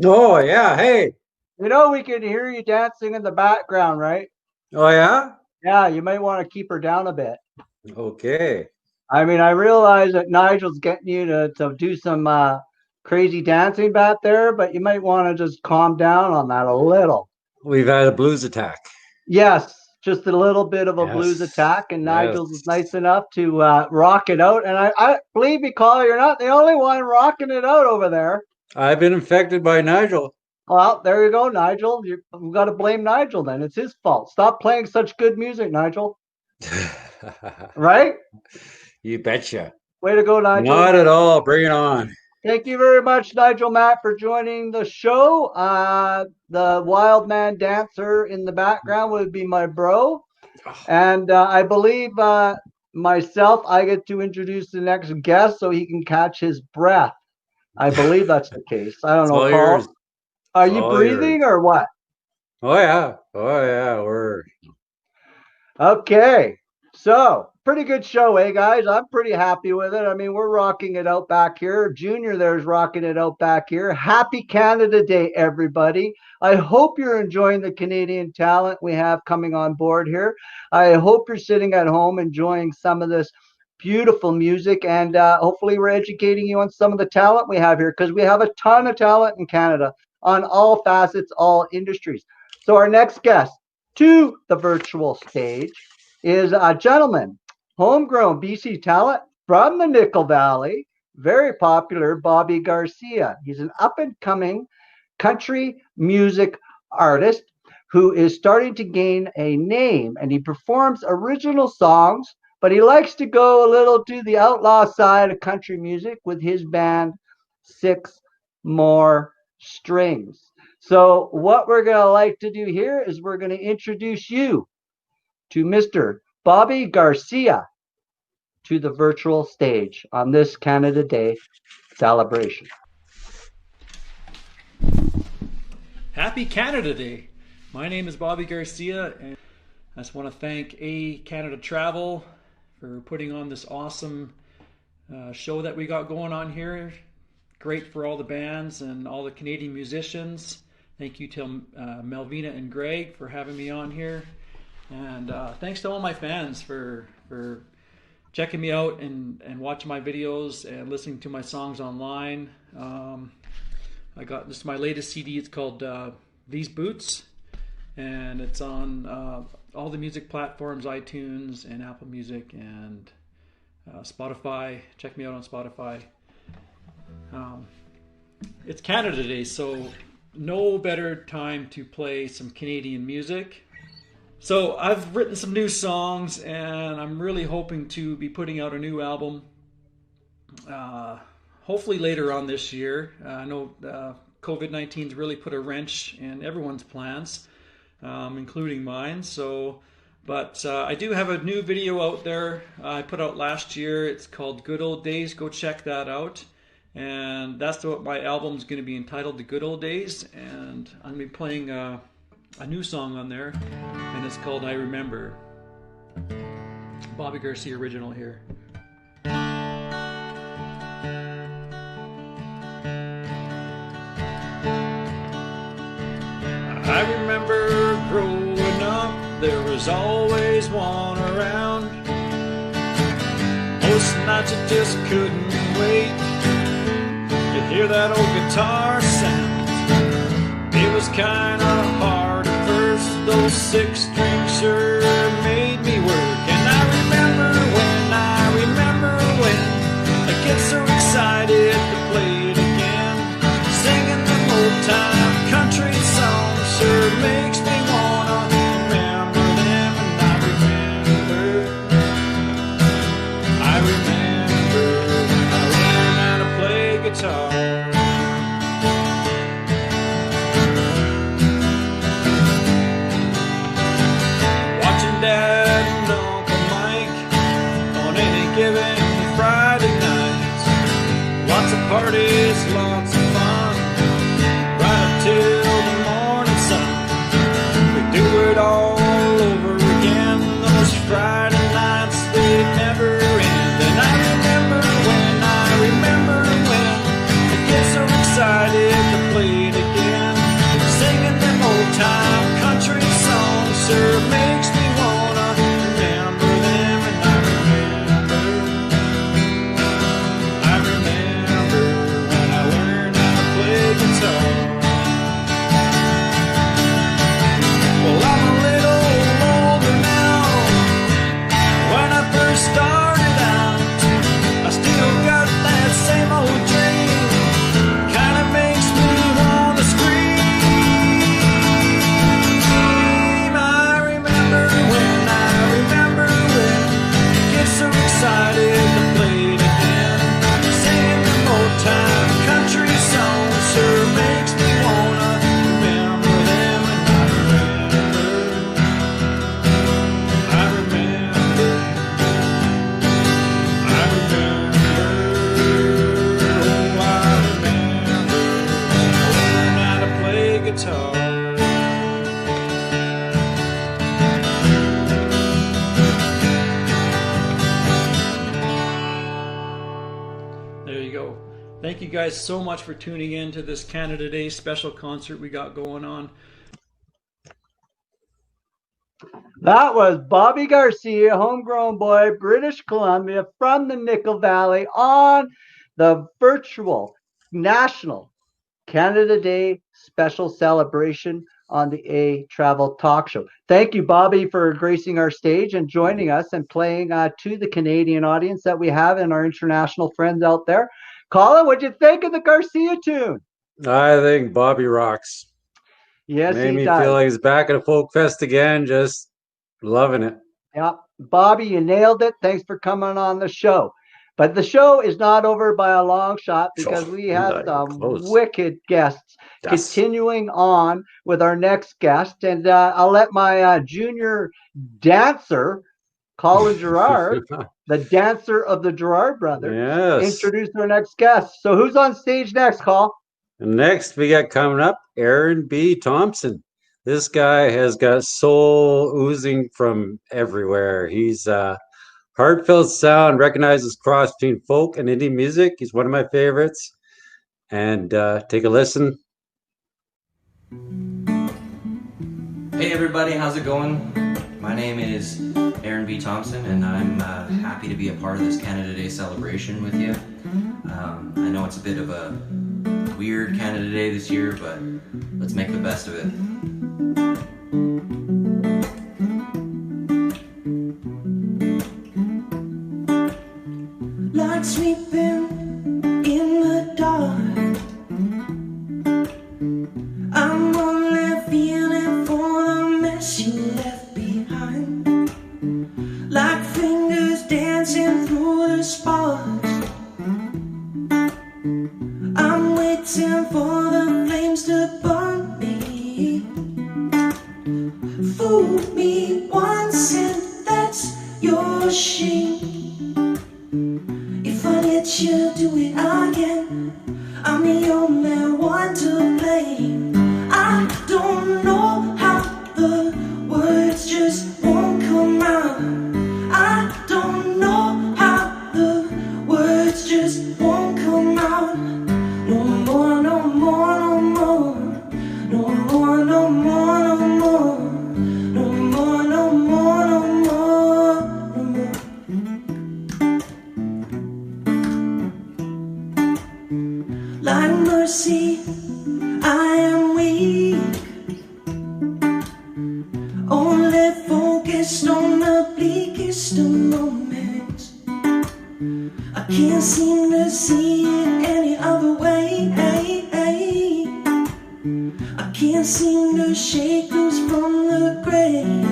Oh, yeah. Hey. you know we can hear you dancing in the background, right? Oh, yeah? Yeah, you might want to keep her down a bit. Okay. I mean, I realize that Nigel's getting you to do some crazy dancing back there, but you might want to just calm down on that a little. We've had a blues attack. Yes, just a little bit of a blues Yes. attack, and Nigel's Yes. is nice enough to rock it out. And I believe me, caller, you're not the only one rocking it out over there. I've been infected by Nigel. Well, there you go, Nigel. We've got to blame Nigel then. It's his fault. Stop playing such good music, Nigel. Right? You betcha. Way to go, Nigel. Not at all. Bring it on. Thank you very much, Nigel Mack, for joining the show. The wild man dancer in the background would be my bro. And I believe myself, I get to introduce the next guest so he can catch his breath. I believe that's the case. I don't It's know, all Paul. yours. Are It's you all breathing yours. or what? Oh, yeah. Oh, yeah. We're Okay. So, pretty good show, eh, guys? I'm pretty happy with it. I mean, we're rocking it out back here. Junior there's rocking it out back here. Happy Canada Day, everybody. I hope you're enjoying the Canadian talent we have coming on board here. I hope you're sitting at home enjoying some of this beautiful music, and hopefully we're educating you on some of the talent we have here, because we have a ton of talent in Canada on all facets, all industries. So our next guest to the virtual stage is a gentleman, homegrown BC talent from the Nickel Valley, very popular, Bobby Garcia. He's an up-and-coming country music artist who is starting to gain a name, and he performs original songs, but he likes to go a little to the outlaw side of country music with his band, Six More Strings. So what we're going to like to do here is we're going to introduce you to Mr. Bobby Garcia to the virtual stage on this Canada Day celebration. Happy Canada Day. My name is Bobby Garcia, and I just want to thank ehCanadaTravel for putting on this awesome show that we got going on here. Great for all the bands and all the Canadian musicians. Thank you to Melvina and Greg for having me on here. And thanks to all my fans for checking me out and watching my videos and listening to my songs online. I got this is my latest CD. It's called These Boots, and it's on all the music platforms, iTunes and Apple Music and Spotify. Check me out on Spotify. It's Canada Day, so no better time to play some Canadian music. So I've written some new songs, and I'm really hoping to be putting out a new album hopefully later on this year. I know COVID-19's really put a wrench in everyone's plans, including mine. But I do have a new video out there I put out last year. It's called Good Old Days. Go check that out. And that's what my album's going to be entitled, The Good Old Days. And I'm going to be playing a new song on there, and it's called I Remember. Bobby Garcia original here. I remember growing up, there was always one around. Most nights I just couldn't wait to hear that old guitar sound. It was kinda hard at first, those 6 strings sure made me work. And I remember when I get so excited to play it again. Thank you guys so much for tuning in to this Canada Day special concert we got going on. That was Bobby Garcia, homegrown boy, British Columbia, from the Nickel Valley, on the virtual National Canada Day special celebration on the A Travel Talk Show. Thank you, Bobby, for gracing our stage and joining us and playing to the Canadian audience that we have and our international friends out there. Colin, what'd you think of the Garcia tune? I think Bobby rocks. Yes, Made he me does. feel like he's back at a folk fest again, just loving it. Yeah, Bobby, you nailed it. Thanks for coming on the show. But the show is not over by a long shot because we have some wicked guests. Yes. Continuing on with our next guest, and I'll let my junior dancer, Colin Gerard, the dancer of the Gerard brothers, introduce our next guest. So who's on stage next, Col? Next, we got coming up Aaron B. Thompson. This guy has got soul oozing from everywhere. He's heartfelt sound, recognizes cross between folk and indie music. He's one of my favorites. And take a listen. Hey everybody, how's it going? My name is Aaron B. Thompson, and I'm happy to be a part of this Canada Day celebration with you. I know it's a bit of a weird Canada Day this year, but let's make the best of it. Like sleeping in the dark, I'm only feeling for the mess you left behind. Like fingers dancing through the sparks, I'm waiting for the flames to burn me. Fool me once and that's your shame. If I let you do it again, I'm the only one to blame. I don't know how the words just won't come out. I don't know how the words just won't come out. No more, no more, no more. No more, no more, no more. No more, no more, no more. No more. Like mercy, I am weak, only focused on the bleakest of moments. I can't seem to see it any other way. I can't seem to shake loose from the grave.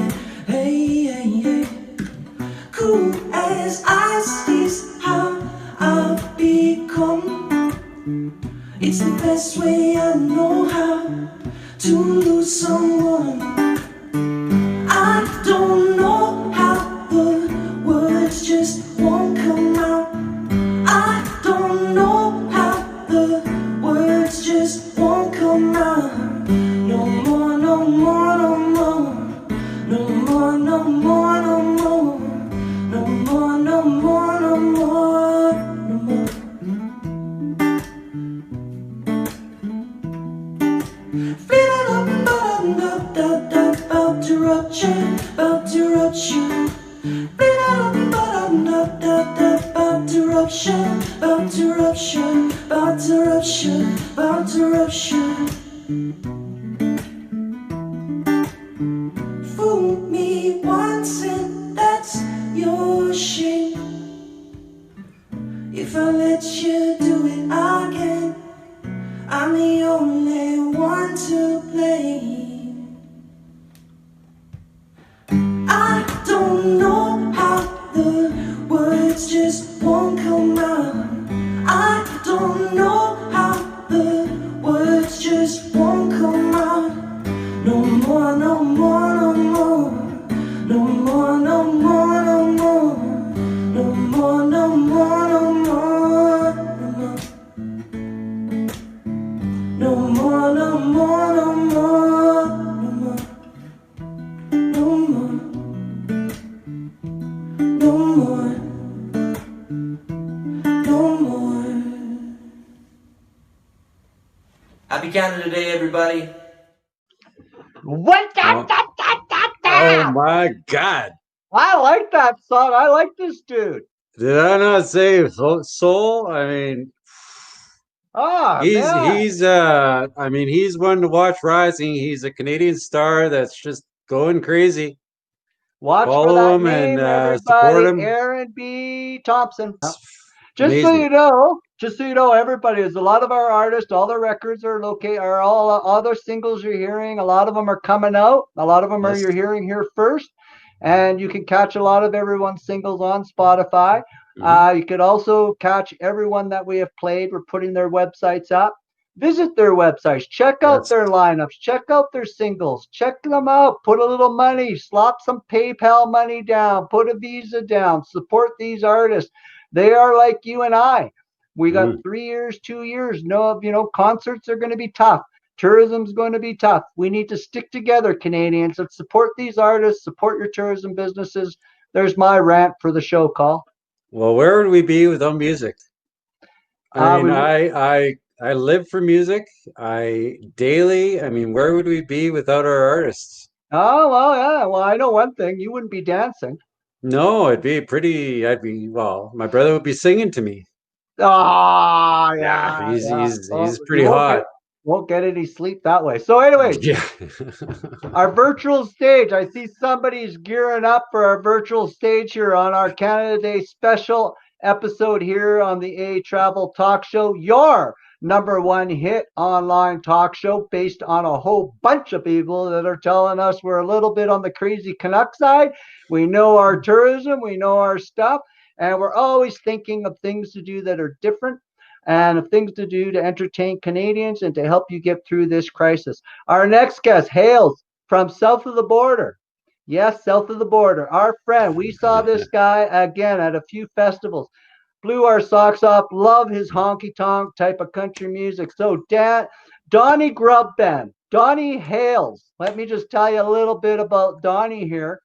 Cool as ice is how I've become. It's the best way I know how to lose someone. I don't know how the words just won't come out. I don't know how the words just won't come out. No more, no more, no more. No more, no more, no more. No more, no more, no more. No more. About to rupture, about to rupture. About to rupture, about to rupture, about to rupture, about to rupture. Fool me once and that's your shame. If I let you do it again, I'm the only one to blame. I don't know how the words just won't come out. I don't know how the words just won't come out. Happy Canada Day, everybody. What? Oh my God. I like that song. I like this dude. Did I not say soul? I mean, Oh, he's man. I mean, he's one to watch rising. He's a Canadian star that's just going crazy. Watch for Follow that him and name, support everybody. him. Aaron B. Thompson. Just so Amazing. you know, everybody, there's a lot of our artists, all their records are located, are all their singles you're hearing. A lot of them are coming out. A lot of them are Yes. you're hearing here first. And you can catch a lot of everyone's singles on Spotify. You could also catch everyone that we have played. We're putting their websites up. Visit their websites. Check out their lineups. Check out their singles. Check them out. Put a little money. Slop some PayPal money down. Put a Visa down. Support these artists. They are like you and I. We got 3 years, 2 years. Concerts are going to be tough. Tourism's going to be tough. We need to stick together, Canadians. Let's support these artists. Support your tourism businesses. There's my rant for the show, Call. Well, where would we be without music? I mean, I live for music. I mean, where would we be without our artists? Oh, well, yeah. Well, I know one thing. You wouldn't be dancing. No, well, my brother would be singing to me. Oh, yeah. He's pretty hot. Won't get any sleep that way. So anyway, Yeah. our virtual stage. I see somebody's gearing up for our virtual stage here on our Canada Day special episode here on the A Travel Talk Show, your #1 hit online talk show based on a whole bunch of people that are telling us we're a little bit on the crazy Canuck side. We know our tourism, we know our stuff, and we're always thinking of things to do that are different and of things to do to entertain Canadians and to help you get through this crisis. Our next guest hails from south of the border. Yes, south of the border. Our friend, we saw this guy again at a few festivals. Blew our socks off. Love his honky-tonk type of country music. So, Donny Grubb Band. Donny hails. Let me just tell you a little bit about Donny here.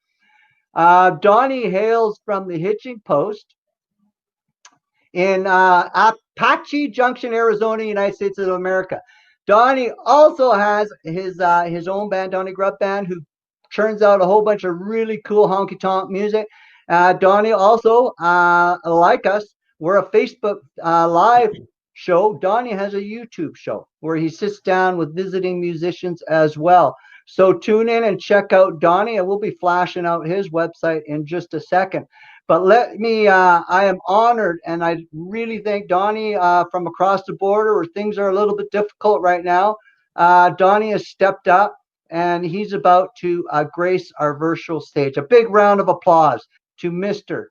Donny hails from the Hitching Post in Apache Junction, Arizona, United States of America. Donny also has his own band, Donny Grubb Band, who churns out a whole bunch of really cool honky-tonk music. Donny also, like us, we're a Facebook live show. Donny has a YouTube show where he sits down with visiting musicians as well. So tune in and check out Donny. I will be flashing out his website in just a second. But I am honored, and I really thank Donny from across the border where things are a little bit difficult right now. Donny has stepped up, and he's about to grace our virtual stage. A big round of applause to Mr.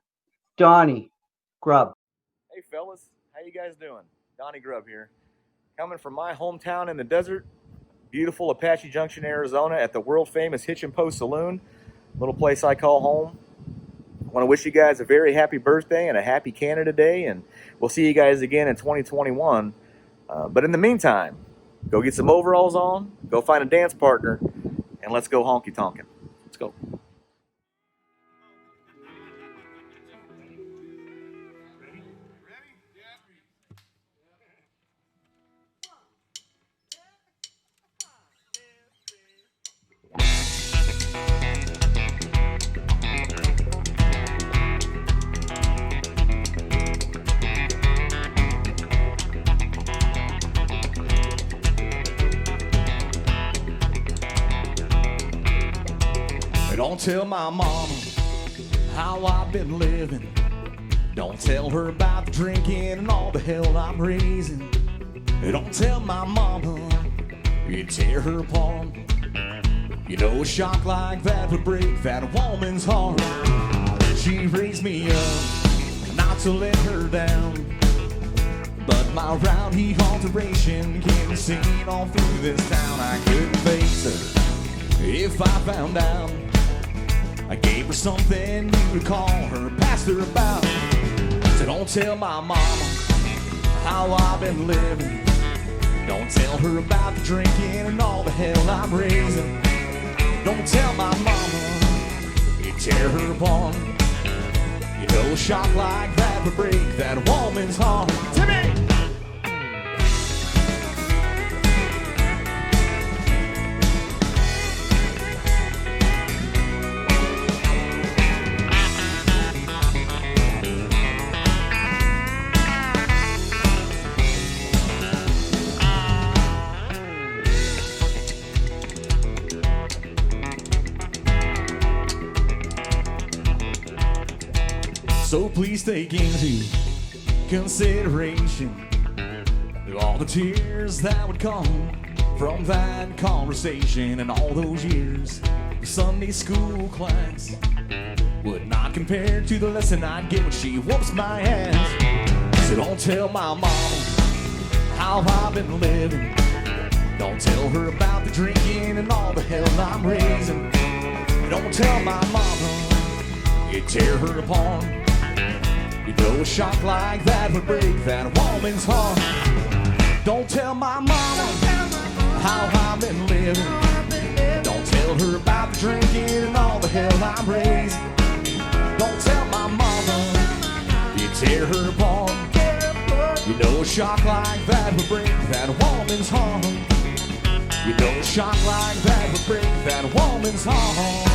Donny Grubb. Hey fellas, how you guys doing? Donny Grubb here. Coming from my hometown in the desert, beautiful Apache Junction, Arizona, at the world famous Hitchin' Post Saloon, little place I call home. I want to wish you guys a very happy birthday and a happy Canada Day, and we'll see you guys again in 2021. But in the meantime, go get some overalls on, go find a dance partner, and let's go honky-tonkin'. Let's go. Don't tell my mama how I've been living. Don't tell her about the drinking and all the hell I'm raising. Don't tell my mama you tear her apart. You know a shock like that would break that woman's heart. She raised me up not to let her down, but my rowdy alteration can be seen all through this town. I couldn't face her if I found out I gave her something new to call her, passed her about. So don't tell my mama how I've been living. Don't tell her about the drinking and all the hell I'm raising. Don't tell my mama you tear her apart. You know a shock like that would break that woman's heart. Timmy! So please take into consideration all the tears that would come from that conversation, and all those years of Sunday school class would not compare to the lesson I'd get when she whoops my ass. So don't tell my mama how I've been living. Don't tell her about the drinking and all the hell I'm raising. Don't tell my mama you tear her apart. You know a shock like that would break that woman's heart. Don't tell my mama how I've been living. Don't tell her about the drinking and all the hell I'm raising. Don't tell my mama you tear her apart. You know a shock like that would break that woman's heart. You know a shock like that would break that woman's heart.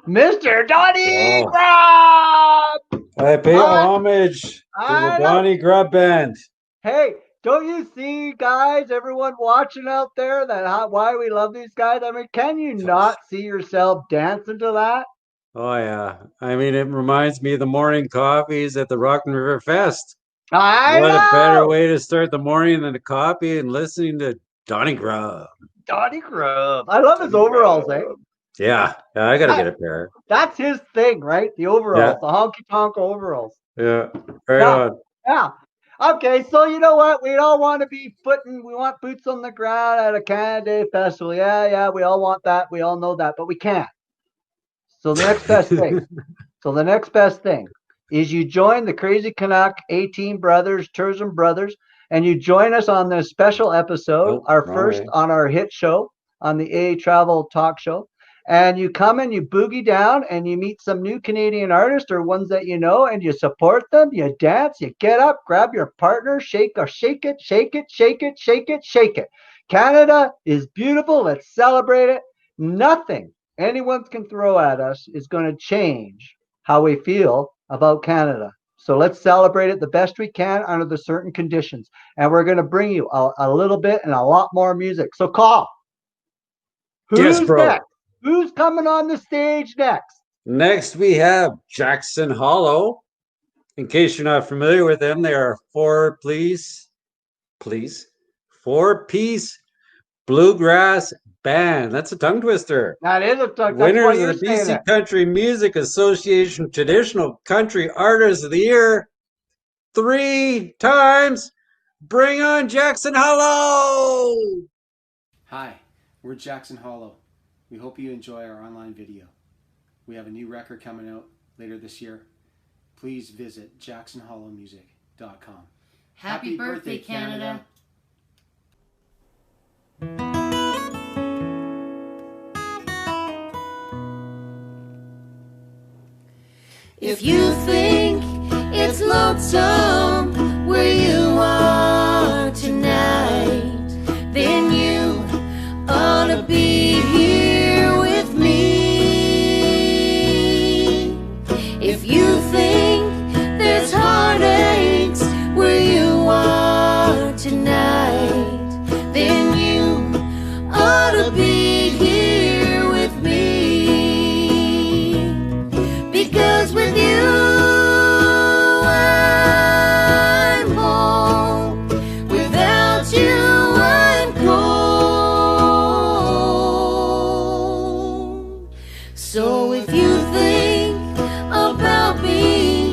Mr. Donny Grubb! I pay homage to the Donny Grubb Band. Hey, don't you see, guys, everyone watching out there, why we love these guys? I mean, can you not see yourself dancing to that? Oh, yeah. I mean, it reminds me of the morning coffees at the Rock River Fest. What a better way to start the morning than a coffee and listening to Donny Grubb. Donny Grubb. I love his overalls, eh? Yeah, I gotta get a pair. That's his thing, right? The overalls, the honky-tonk overalls. Yeah, right on. Yeah. Okay, so you know what? We all want to be we want boots on the ground at a Canada Day festival. Yeah, we all want that. We all know that, but we can't. So the next best thing is you join the Crazy Canuck 18 Brothers, Tourism Brothers, and you join us on this special episode, our first on our hit show on the A Travel Talk Show. And you come and you boogie down and you meet some new Canadian artists or ones that you know, and you support them, you dance, you get up, grab your partner, shake it, shake it, shake it, shake it, shake it. Canada is beautiful. Let's celebrate it. Nothing anyone can throw at us is going to change how we feel about Canada. So let's celebrate it the best we can under the certain conditions. And we're going to bring you a little bit and a lot more music. So call. Who's next? Who's coming on the stage next? Next, we have Jackson Hollow. In case you're not familiar with them, they are four-piece bluegrass band. That's a tongue twister. That is a tongue twister. Winners of the BC Country Music Association Traditional Country Artist of the Year 3 times. Bring on Jackson Hollow! Hi, we're Jackson Hollow. We hope you enjoy our online video. We have a new record coming out later this year. Please visit JacksonHollowMusic.com. Happy birthday, Canada. If you think it's lonesome where you are tonight, then you ought to be here with me. If you think there's heartaches where you are tonight, then you ought to be here with me. Because with you I'm whole, without you I'm cold. So if you think about me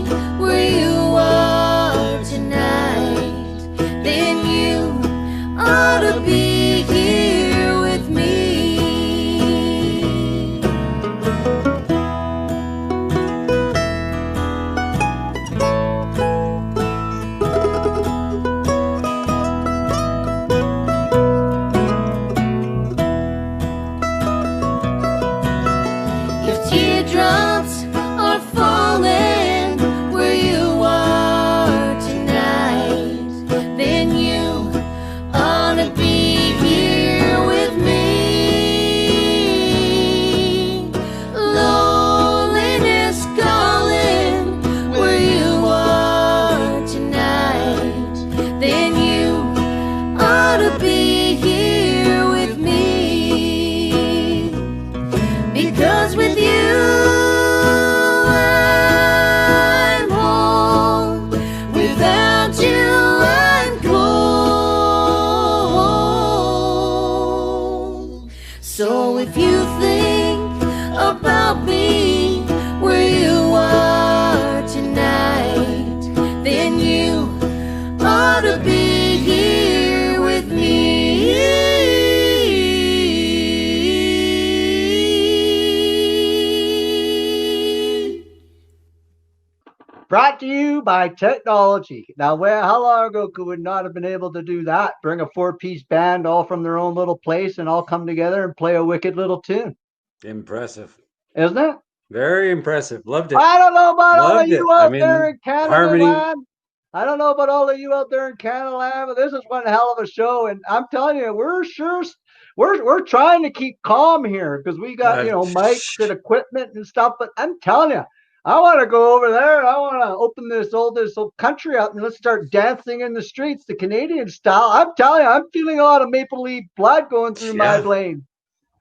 Brought to you by technology. Now, how long ago could we not have been able to do that? Bring a 4-piece band all from their own little place and all come together and play a wicked little tune. Impressive. Isn't it? Very impressive. Loved it. I don't know about all of Loved it. you I out mean, there in Canada harmony. land. I don't know about all of you out there in Canada land, but this is one hell of a show. And I'm telling you, we're trying to keep calm here because we got, mics and equipment and stuff. But I'm telling you, I want to go over there and I want to open this old country up and let's start dancing in the streets, the Canadian style. I'm telling you, I'm feeling a lot of Maple Leaf blood going through my veins.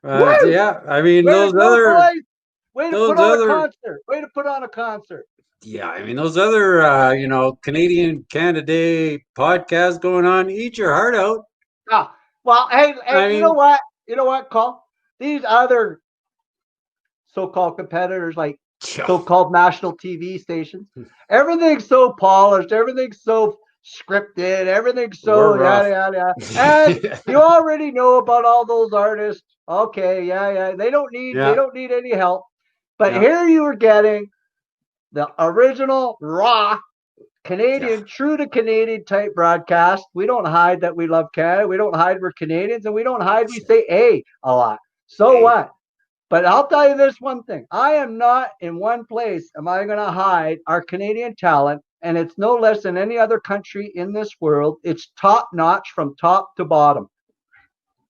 Yeah, I mean, Way those to go, other, boys. Way to those put on a other, concert. Way to put on a concert. yeah, I mean, those other, Canadian Canada Day podcasts going on, eat your heart out. Ah, well, hey, I you mean- know what? You know what, Cole? These other so-called competitors, like so-called national TV stations, everything's so polished, everything's so scripted, everything's so We're rough. yada yada yada. And you already know about all those artists. Okay, yeah. They don't need any help. But here you are getting the original raw Canadian, true to Canadian type broadcast. We don't hide that we love Canada. We don't hide we're Canadians, and we don't hide we say a lot. So what? But I'll tell you this one thing. I am not in one place am I going to hide our Canadian talent, and it's no less than any other country in this world. It's top notch from top to bottom.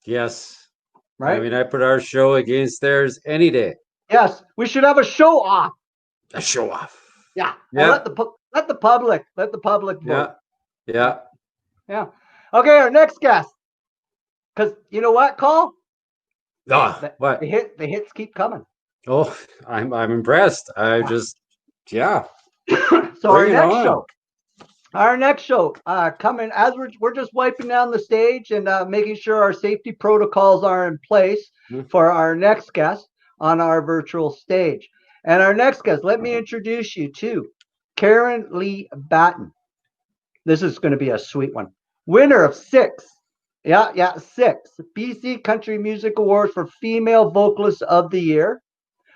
Yes. Right? I mean, I put our show against theirs any day. Yes, we should have a show off. A show off. Yeah. Yeah. And let the public vote. Yeah. Yeah. Okay, our next guest. Because you know what, Cole? What? The hits keep coming. Oh, I'm impressed. I just, yeah. So our next show coming as we're just wiping down the stage and making sure our safety protocols are in place for our next guest on our virtual stage. And our next guest, let me introduce you to Karen Lee Batten. This is going to be a sweet one. Winner of 6 BC Country Music Awards for Female Vocalist of the Year.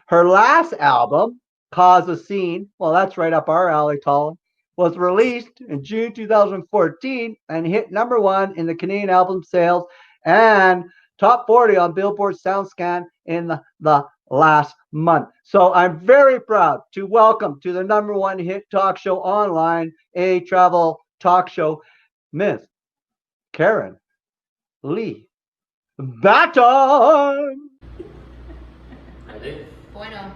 Her last album, Cause a Scene, well, that's right up our alley, Colin, was released in June 2014 and hit #1 in the Canadian album sales and top 40 on Billboard SoundScan in the last month. So I'm very proud to welcome to the #1 hit talk show online, a travel talk show, Miss Karen Lee Batten. Ready? Bueno.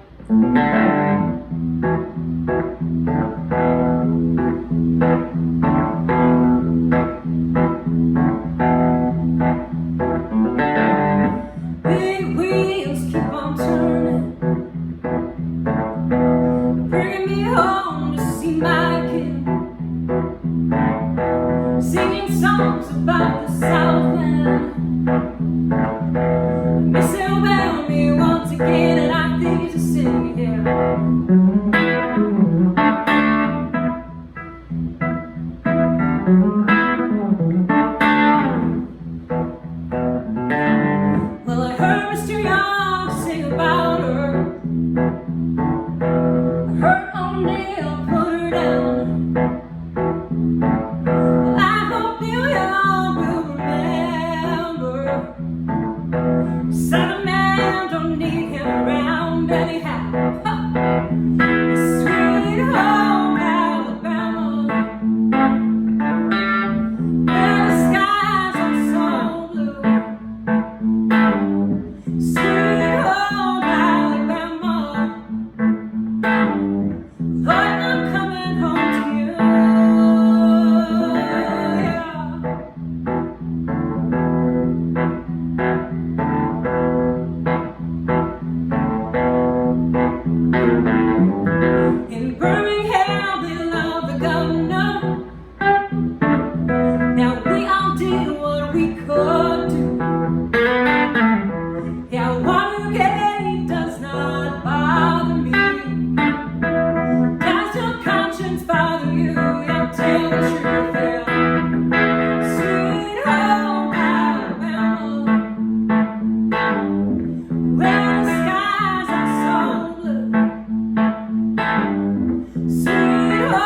Big wheels keep on turning, bringing me home to see my kid, singing songs about the Southland. Miss about me once again, and I think it's a sing here. Well, I heard Mr. Young sing about her. I heard O'Neill put her down. Well, I hope Neil Young will remember. Son man don't need him around anyhow. Sweet home Alabama, where the skies are so blue. Sweet home Alabama, Lord, I'm coming home to you. In Birmingham, they love the governor. Now we all did what we could do. Yeah, Watergate does not bother me. Does your conscience bother you? Yeah, tell the truth, yeah. Sweet home Alabama, where the skies are so blue. Sweet home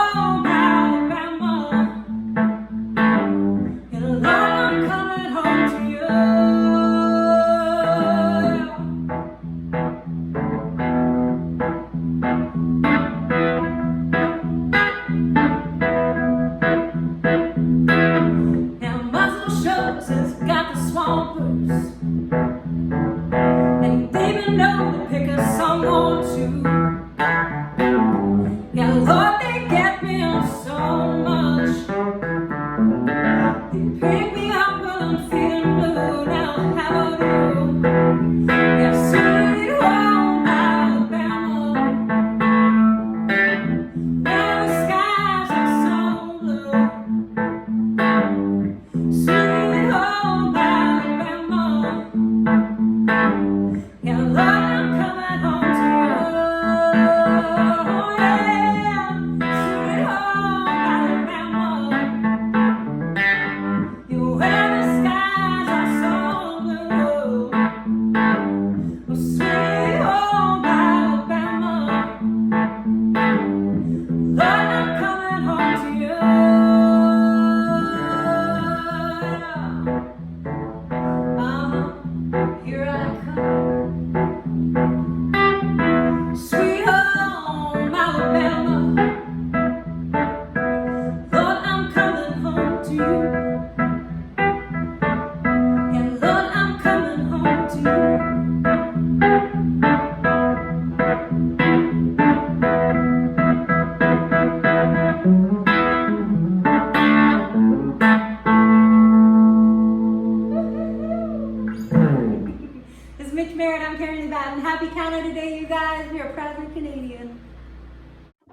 Happy Canada Day, you guys. We are proudly Canadian.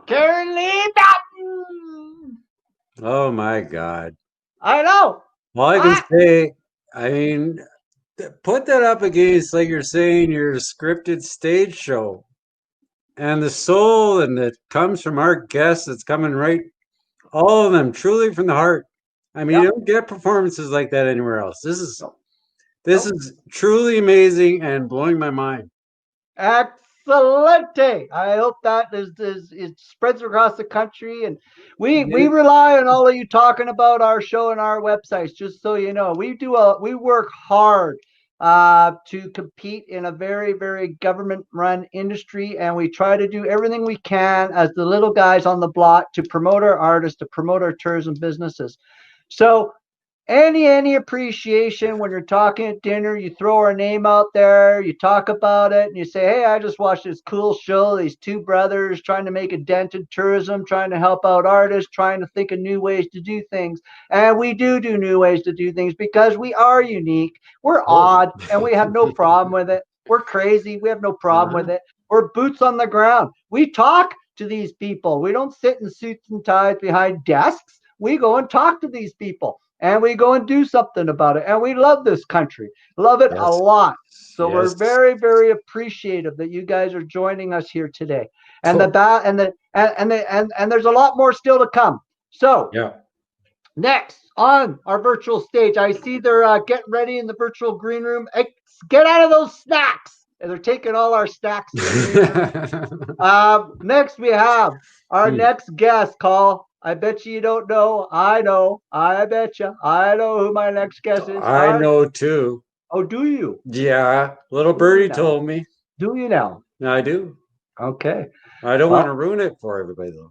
Karen Lee Mountain. Oh my God. I know. All I can say, I mean, put that up against, like you're saying, your scripted stage show. And the soul and that comes from our guests, it's coming right, all of them, truly from the heart. I mean, you don't get performances like that anywhere else. This is truly amazing and blowing my mind. Excelente. I hope that it spreads across the country, and we rely on all of you talking about our show and our websites. Just so you know, we work hard to compete in a very, very government-run industry, and we try to do everything we can as the little guys on the block to promote our artists, to promote our tourism businesses. So any appreciation when you're talking at dinner, you throw our name out there, you talk about it, and you say, hey, I just watched this cool show, these two brothers trying to make a dent in tourism, trying to help out artists, trying to think of new ways to do things. And we do new ways to do things because we are unique, we're odd, and we have no problem with it. We're crazy, we have no problem with it. We're boots on the ground. We talk to these people. We don't sit in suits and ties behind desks. We go and talk to these people. And we go and do something about it. And we love this country, love it a lot. So we're very, very appreciative that you guys are joining us here today. And and there's a lot more still to come. So next on our virtual stage, I see they're getting ready in the virtual green room. Hey, get out of those snacks. And they're taking all our snacks. Next we have our next guest, Call. I bet you don't know. I know. I bet you. I know who my next guest is. I know too. Oh, do you? Yeah. Little birdie told me. Do you now? I do. Okay. I don't want to ruin it for everybody though.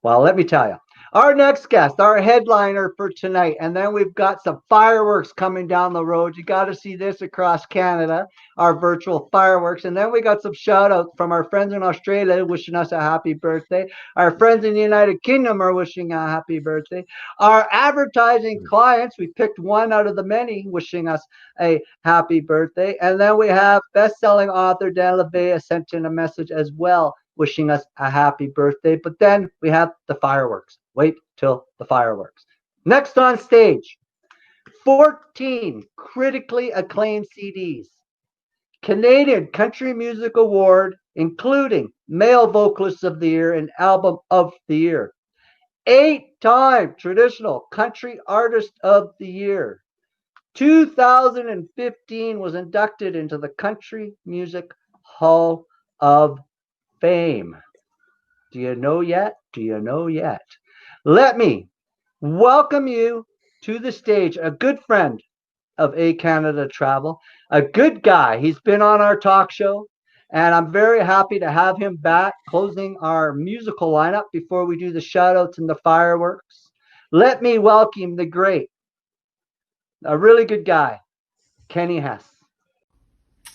Well, let me tell you. Our next guest, our headliner for tonight, and then we've got some fireworks coming down the road. You got to see this across Canada, our virtual fireworks. And then we got some shout outs from our friends in Australia wishing us a happy birthday. Our friends in the United Kingdom are wishing a happy birthday. Our advertising clients, we picked one out of the many, wishing us a happy birthday. And then we have best-selling author Dan LaVey sent in a message as well, wishing us a happy birthday. But then we have the fireworks. Wait till the fireworks. Next on stage, 14 critically acclaimed CDs, Canadian Country Music Award, including Male Vocalist of the Year and Album of the Year, 8-time Traditional Country Artist of the Year, 2015 was inducted into the Country Music Hall of Fame. Do you know yet? Do you know yet? Let me welcome you to the stage, a good friend of A Canada Travel, a good guy. He's been on our talk show, and I'm very happy to have him back, closing our musical lineup before we do the shout-outs and the fireworks. Let me welcome the great, a really good guy, Kenny Hess.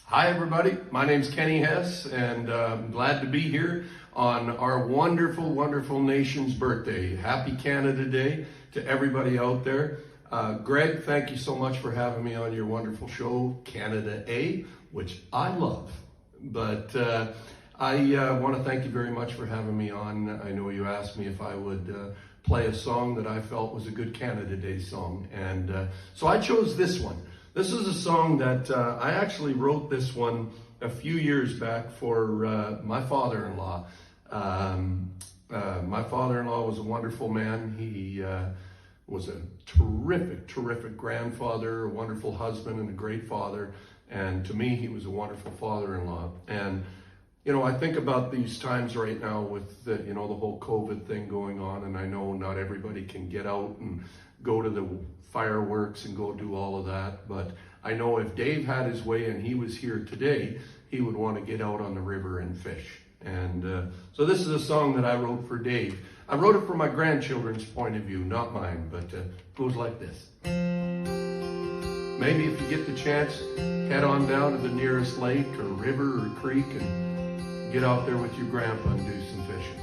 Hi, everybody. My name's Kenny Hess, and I'm glad to be here on our wonderful, wonderful nation's birthday. Happy Canada Day to everybody out there. Greg, thank you so much for having me on your wonderful show, Canada A, which I love. But I want to thank you very much for having me on. I know you asked me if I would play a song that I felt was a good Canada Day song, and so I chose this one. This is a song that I actually wrote this one a few years back for my father-in-law. My father-in-law was a wonderful man. He was a terrific, terrific grandfather, a wonderful husband, and a great father. And to me, he was a wonderful father-in-law. And, you know, I think about these times right now with the, you know, the whole COVID thing going on, and I know not everybody can get out and go to the fireworks and go do all of that. But I know if Dave had his way and he was here today, he would want to get out on the river and fish. And so this is a song that I wrote for Dave. I wrote it from my grandchildren's point of view, not mine, but it goes like this. Maybe if you get the chance, head on down to the nearest lake or river or creek and get out there with your grandpa and do some fishing.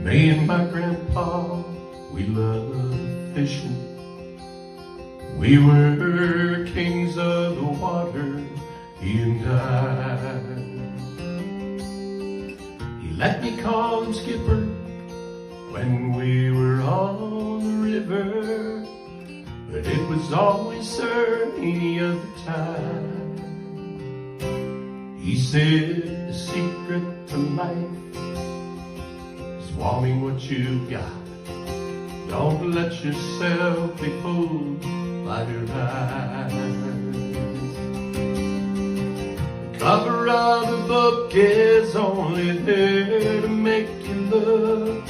Me and my grandpa, we love fishing. We were kings of the water, he and I. He let me call him skipper when we were on the river, but it was always sir any other time. He said the secret to life is wanting what you've got. Don't let yourself be fooled by your eyes. The cover of the book is only there to make you look.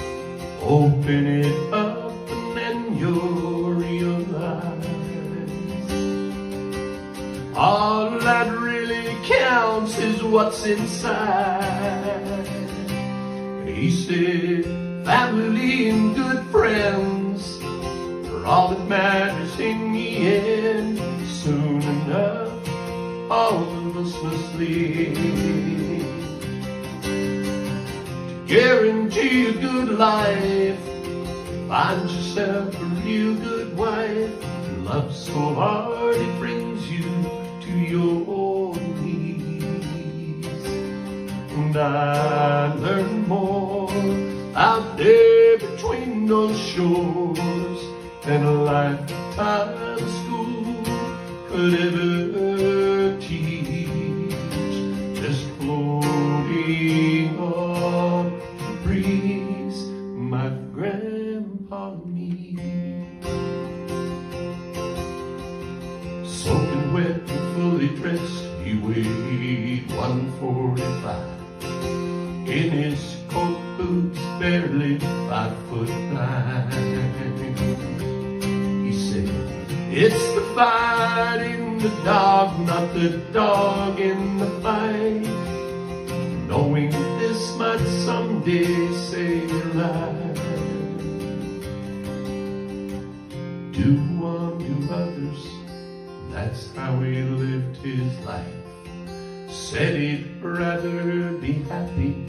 Open it up and then you'll realize all that really counts is what's inside. He said family and good friends are all that matters in the end. Soon enough, all of us must leave. To guarantee a good life, find yourself a real good wife. Love so hard it brings you to your knees. And I learned more out there between those shores than a lifetime of school could ever teach. Just floating on the breeze, my grandpa and me. Soaking wet and fully dressed, he weighed 145. In his coat boots, barely 5'9". He said, it's the fight in the dog, not the dog in the fight. Knowing that this might someday save your life. Do unto others, that's how he lived his life. Said he'd rather be happy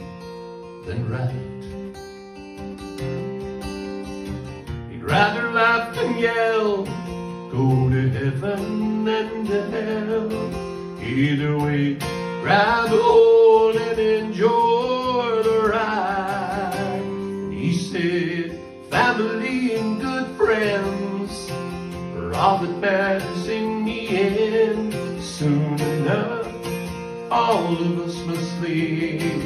than right. He'd rather laugh than yell, go to heaven than to hell. Either way, grab a hold and enjoy the ride. And he said, family and good friends are all that matters in the end. Soon enough, all of us must leave.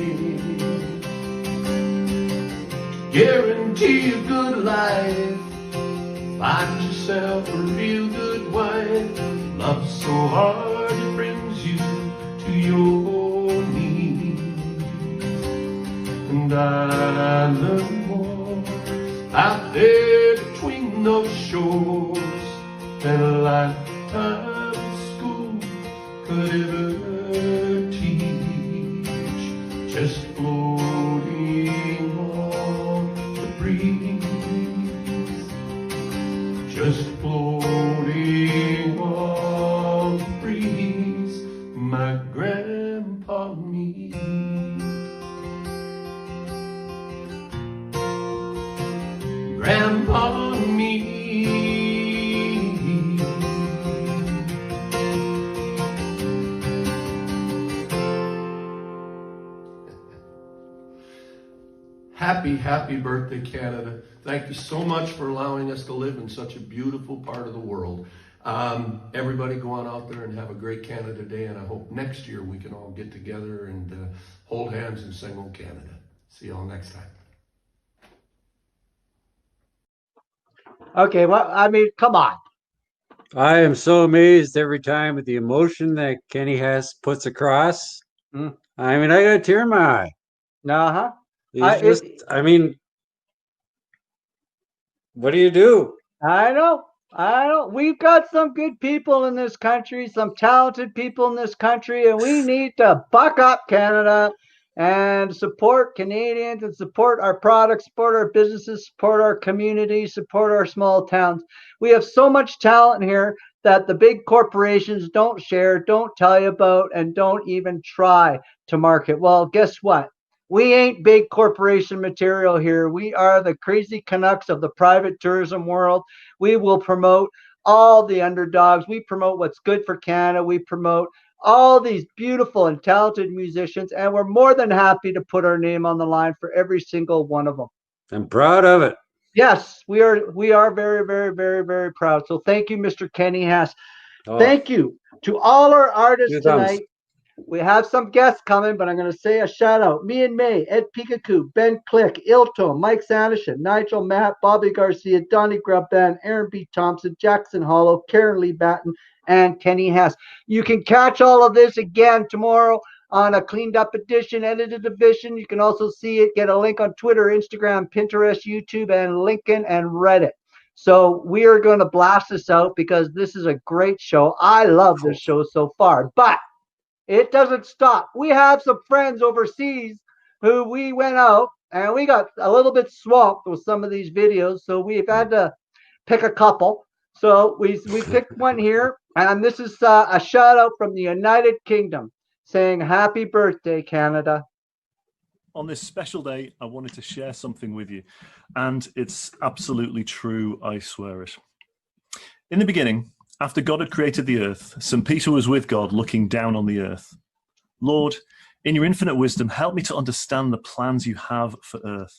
Guarantee a good life, find yourself a real good wife. Love so hard it brings you to your knees. And I learned more out there between those shores than a lifetime of school could ever teach. Just floating on the breeze, just floating on the breeze, my grandpa and me. Grandpa and me. Happy birthday, Canada. Thank you so much for allowing us to live in such a beautiful part of the world. Everybody go on out there and have a great Canada Day, and I hope next year we can all get together and hold hands and sing "O Canada." See you all next time. Okay, well, I mean, come on. I am so amazed every time with the emotion that Kenny Hess puts across. I mean, I got a tear in my eye. Uh-huh. I mean, what do you do? I know. We've got some good people in this country, some talented people in this country, and we need to buck up, Canada, and support Canadians and support our products, support our businesses, support our communities, support our small towns. We have so much talent here that the big corporations don't share, don't tell you about, and don't even try to market. Well, guess what? We ain't big corporation material here. We are the crazy Canucks of the private tourism world. We will promote all the underdogs. We promote what's good for Canada. We promote all these beautiful and talented musicians, and we're more than happy to put our name on the line for every single one of them. I'm proud of it. Yes, we are. We are very, very, very, very proud. So thank you, Mr. Kenny Hess. Thank you to all our artists Two thumbs. tonight. We have some guests coming, but I'm going to say a shout out. Me and May, Ed Pikachu, Ben Click, Ilto, Mike Sanderson, Nigel Mack, Bobby Garcia, Donny Grubb, Aaron B. Thompson, Jackson Hollow, Karen Lee Batten, and Kenny Hess. You can catch all of this again tomorrow on a cleaned up edition, edited edition. You can also see it, get a link on Twitter, Instagram, Pinterest, YouTube, and LinkedIn and Reddit. So we are going to blast this out because this is a great show. I love this show so far, but it doesn't stop. We have some friends overseas who we went out and we got a little bit swamped with some of these videos. So we've had to pick a couple. So we picked one here, and this is a shout out from the United Kingdom saying happy birthday, Canada. On this special day, I wanted to share something with you, and it's absolutely true, I swear it. In the beginning, after God had created the earth, St. Peter was with God looking down on the earth. Lord, in your infinite wisdom, help me to understand the plans you have for earth.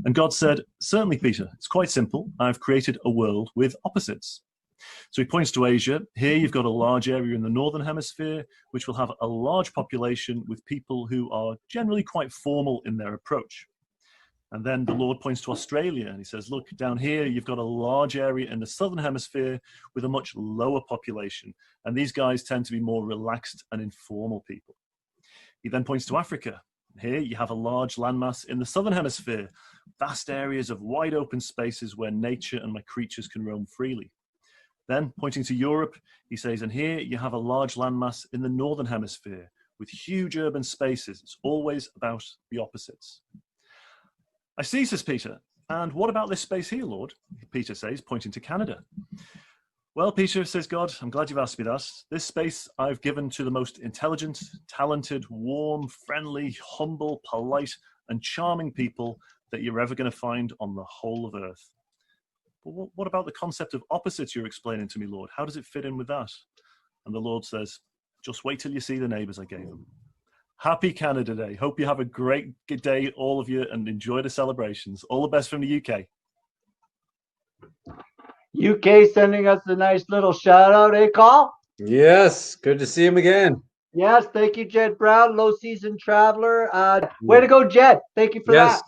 And God said, certainly, Peter, it's quite simple. I've created a world with opposites. So he points to Asia. Here you've got a large area in the northern hemisphere, which will have a large population with people who are generally quite formal in their approach. And then the Lord points to Australia and he says, look, down here, you've got a large area in the southern hemisphere with a much lower population. And these guys tend to be more relaxed and informal people. He then points to Africa. Here you have a large landmass in the southern hemisphere, vast areas of wide open spaces where nature and my creatures can roam freely. Then, pointing to Europe, he says, and here you have a large landmass in the northern hemisphere with huge urban spaces. It's always about the opposites. I see, says Peter. And what about this space here, Lord? Peter says, pointing to Canada. Well, Peter, says God, I'm glad you've asked me that. This space I've given to the most intelligent, talented, warm, friendly, humble, polite, and charming people that you're ever going to find on the whole of Earth. But what about the concept of opposites you're explaining to me, Lord? How does it fit in with that? And the Lord says, just wait till you see the neighbors I gave them. Happy Canada Day. Hope you have a great day, all of you, and enjoy the celebrations. All the best from the UK. UK sending us a nice little shout out, eh, Carl? Yes, good to see him again. Yes, thank you, Jed Brown, low season traveler. Way to go, Jed. Thank you for that.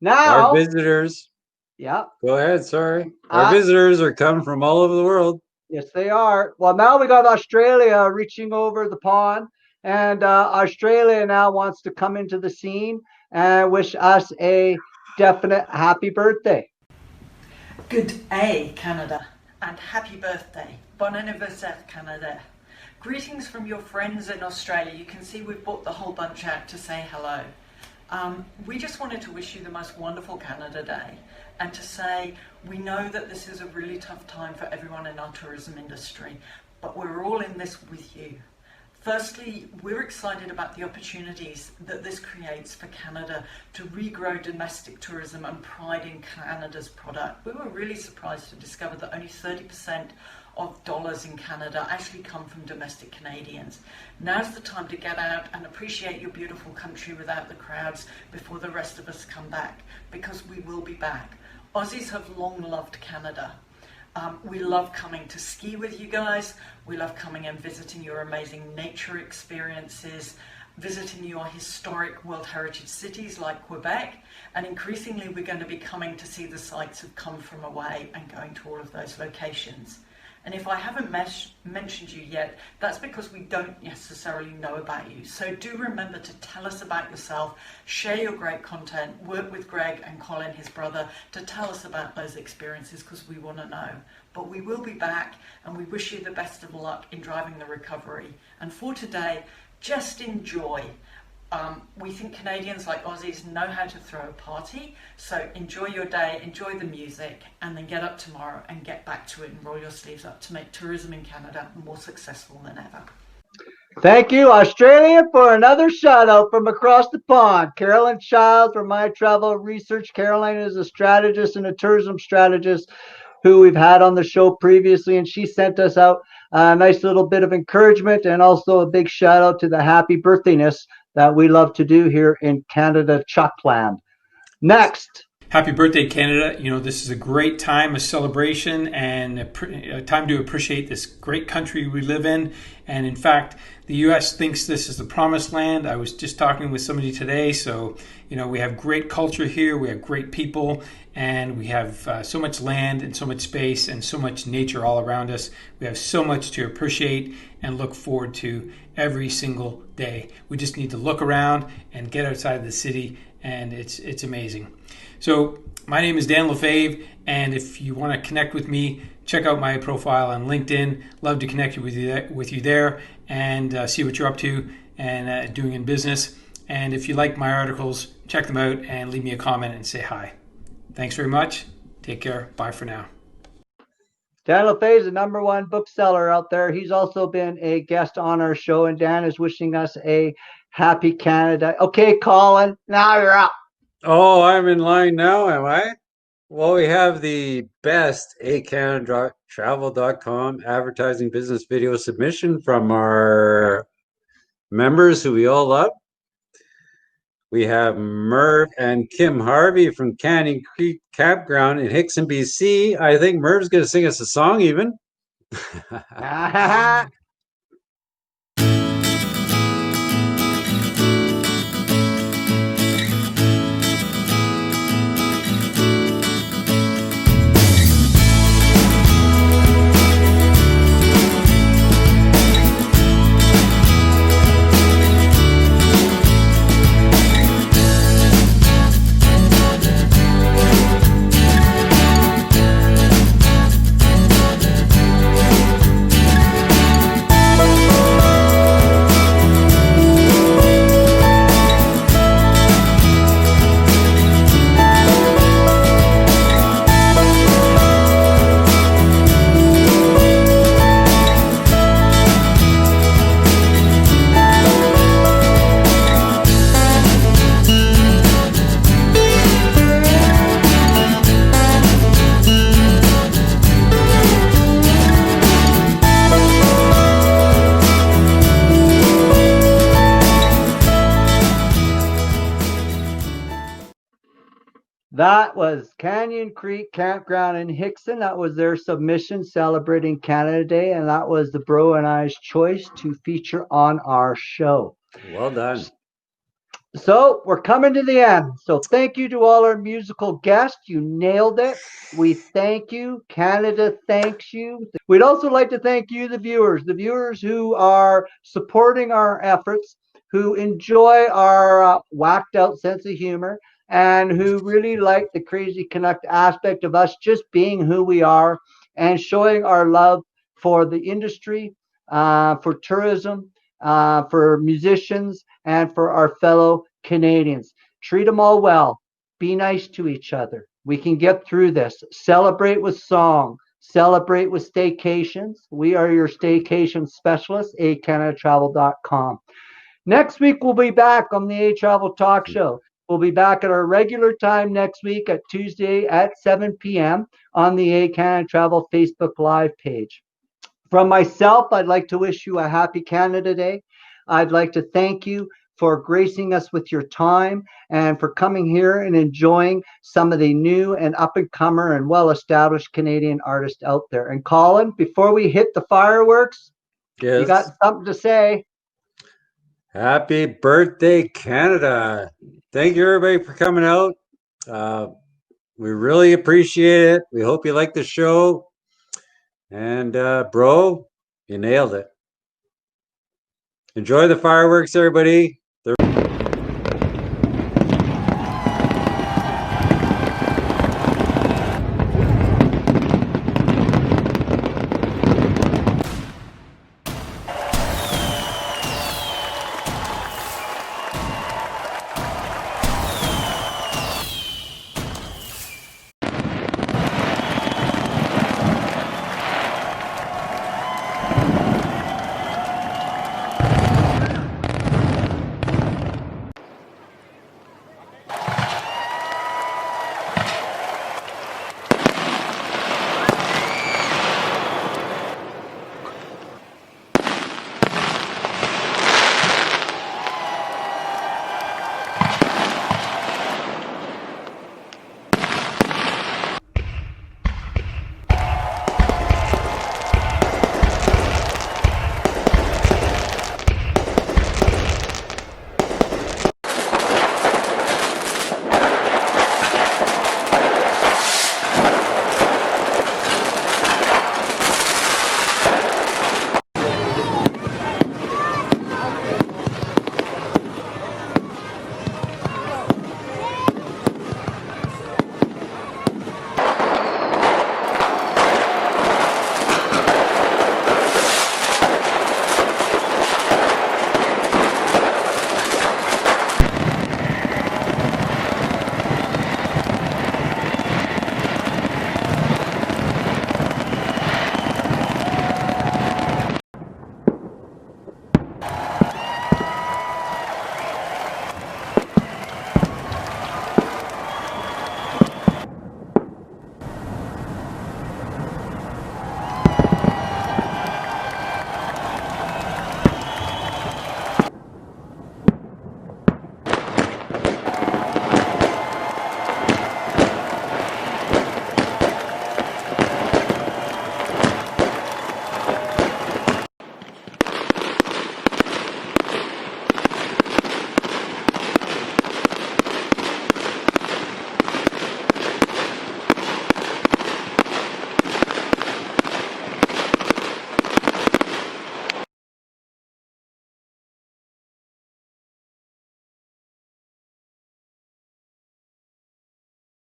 Now, our visitors. Yeah. Go ahead, sorry. Our visitors are coming from all over the world. Yes, they are. Well, now we got Australia reaching over the pond, and Australia now wants to come into the scene and wish us a definite happy birthday. Good day, Canada, and happy birthday. Bon anniversaire, Canada. Greetings from your friends in Australia. You can see we've brought the whole bunch out to say hello. We just wanted to wish you the most wonderful Canada Day and to say we know that this is a really tough time for everyone in our tourism industry, but we're all in this with you. Firstly, we're excited about the opportunities that this creates for Canada to regrow domestic tourism and pride in Canada's product. We were really surprised to discover that only 30% of dollars in Canada actually come from domestic Canadians. Now's the time to get out and appreciate your beautiful country without the crowds before the rest of us come back, because we will be back. Aussies have long loved Canada. We love coming to ski with you guys. We love coming and visiting your amazing nature experiences, visiting your historic World Heritage cities like Quebec, and increasingly we're going to be coming to see the sites of Come From Away and going to all of those locations. And if I haven't mentioned you yet, that's because we don't necessarily know about you. So do remember to tell us about yourself, share your great content, work with Greg and Colin, his brother, to tell us about those experiences, because we want to know. But we will be back, and we wish you the best of luck in driving the recovery. And for today, just enjoy. We think Canadians, like Aussies, know how to throw a party. So enjoy your day, enjoy the music, and then get up tomorrow and get back to it and roll your sleeves up to make tourism in Canada more successful than ever. Thank you, Australia, for another shout out from across the pond. Carolyn Child from My Travel Research. Caroline is a strategist and a tourism strategist who we've had on the show previously, and she sent us out a nice little bit of encouragement and also a big shout out to the happy birthdayness that we love to do here in Canada Chuckland. Next. Happy birthday, Canada. You know, this is a great time of celebration and a time to appreciate this great country we live in. And in fact, the U.S. thinks this is the promised land. I was just talking with somebody today. So, you know, we have great culture here. We have great people, and we have so much land and so much space and so much nature all around us. We have so much to appreciate and look forward to every single day. We just need to look around and get outside the city, and it's amazing. So my name is Dan Lefebvre, and if you want to connect with me, check out my profile on LinkedIn. Love to connect with you there and see what you're up to and doing in business. And if you like my articles, check them out and leave me a comment and say hi. Thanks very much. Take care. Bye for now. Dan Lefebvre is the #1 bookseller out there. He's also been a guest on our show, and Dan is wishing us a happy Canada. Okay, Colin, now you're up. Oh, I'm in line now, am I? Well, we have the best ehCanadaTravel.com advertising business video submission from our members who we all love. We have Merv and Kim Harvey from Canyon Creek Campground in Hickson, BC. I think Merv's going to sing us a song even. That was Canyon Creek Campground in Hickson. That was their submission celebrating Canada Day, and that was the Bro and I's choice to feature on our show. Well done. So we're coming to the end. So thank you to all our musical guests. You nailed it. We thank you. Canada thanks you. We'd also like to thank you, the viewers who are supporting our efforts, who enjoy our whacked out sense of humor, and who really like the crazy Canuck aspect of us just being who we are and showing our love for the industry, for tourism, for musicians, and for our fellow Canadians. Treat them all well. Be nice to each other. We can get through this. Celebrate with song. Celebrate with staycations. We are your staycation specialists, ehCanadaTravel.com. Next week, we'll be back on the ehTravel Talk Show. We'll be back at our regular time next week at Tuesday at 7 p.m. on the ehCanadaTravel Facebook Live page. From myself, I'd like to wish you a happy Canada Day. I'd like to thank you for gracing us with your time and for coming here and enjoying some of the new and up-and-comer and well-established Canadian artists out there. And Colin, before we hit the fireworks, yes, you got something to say? Happy birthday, Canada. Thank you, everybody, for coming out. We really appreciate it. We hope you like the show. And, bro, you nailed it. Enjoy the fireworks, everybody.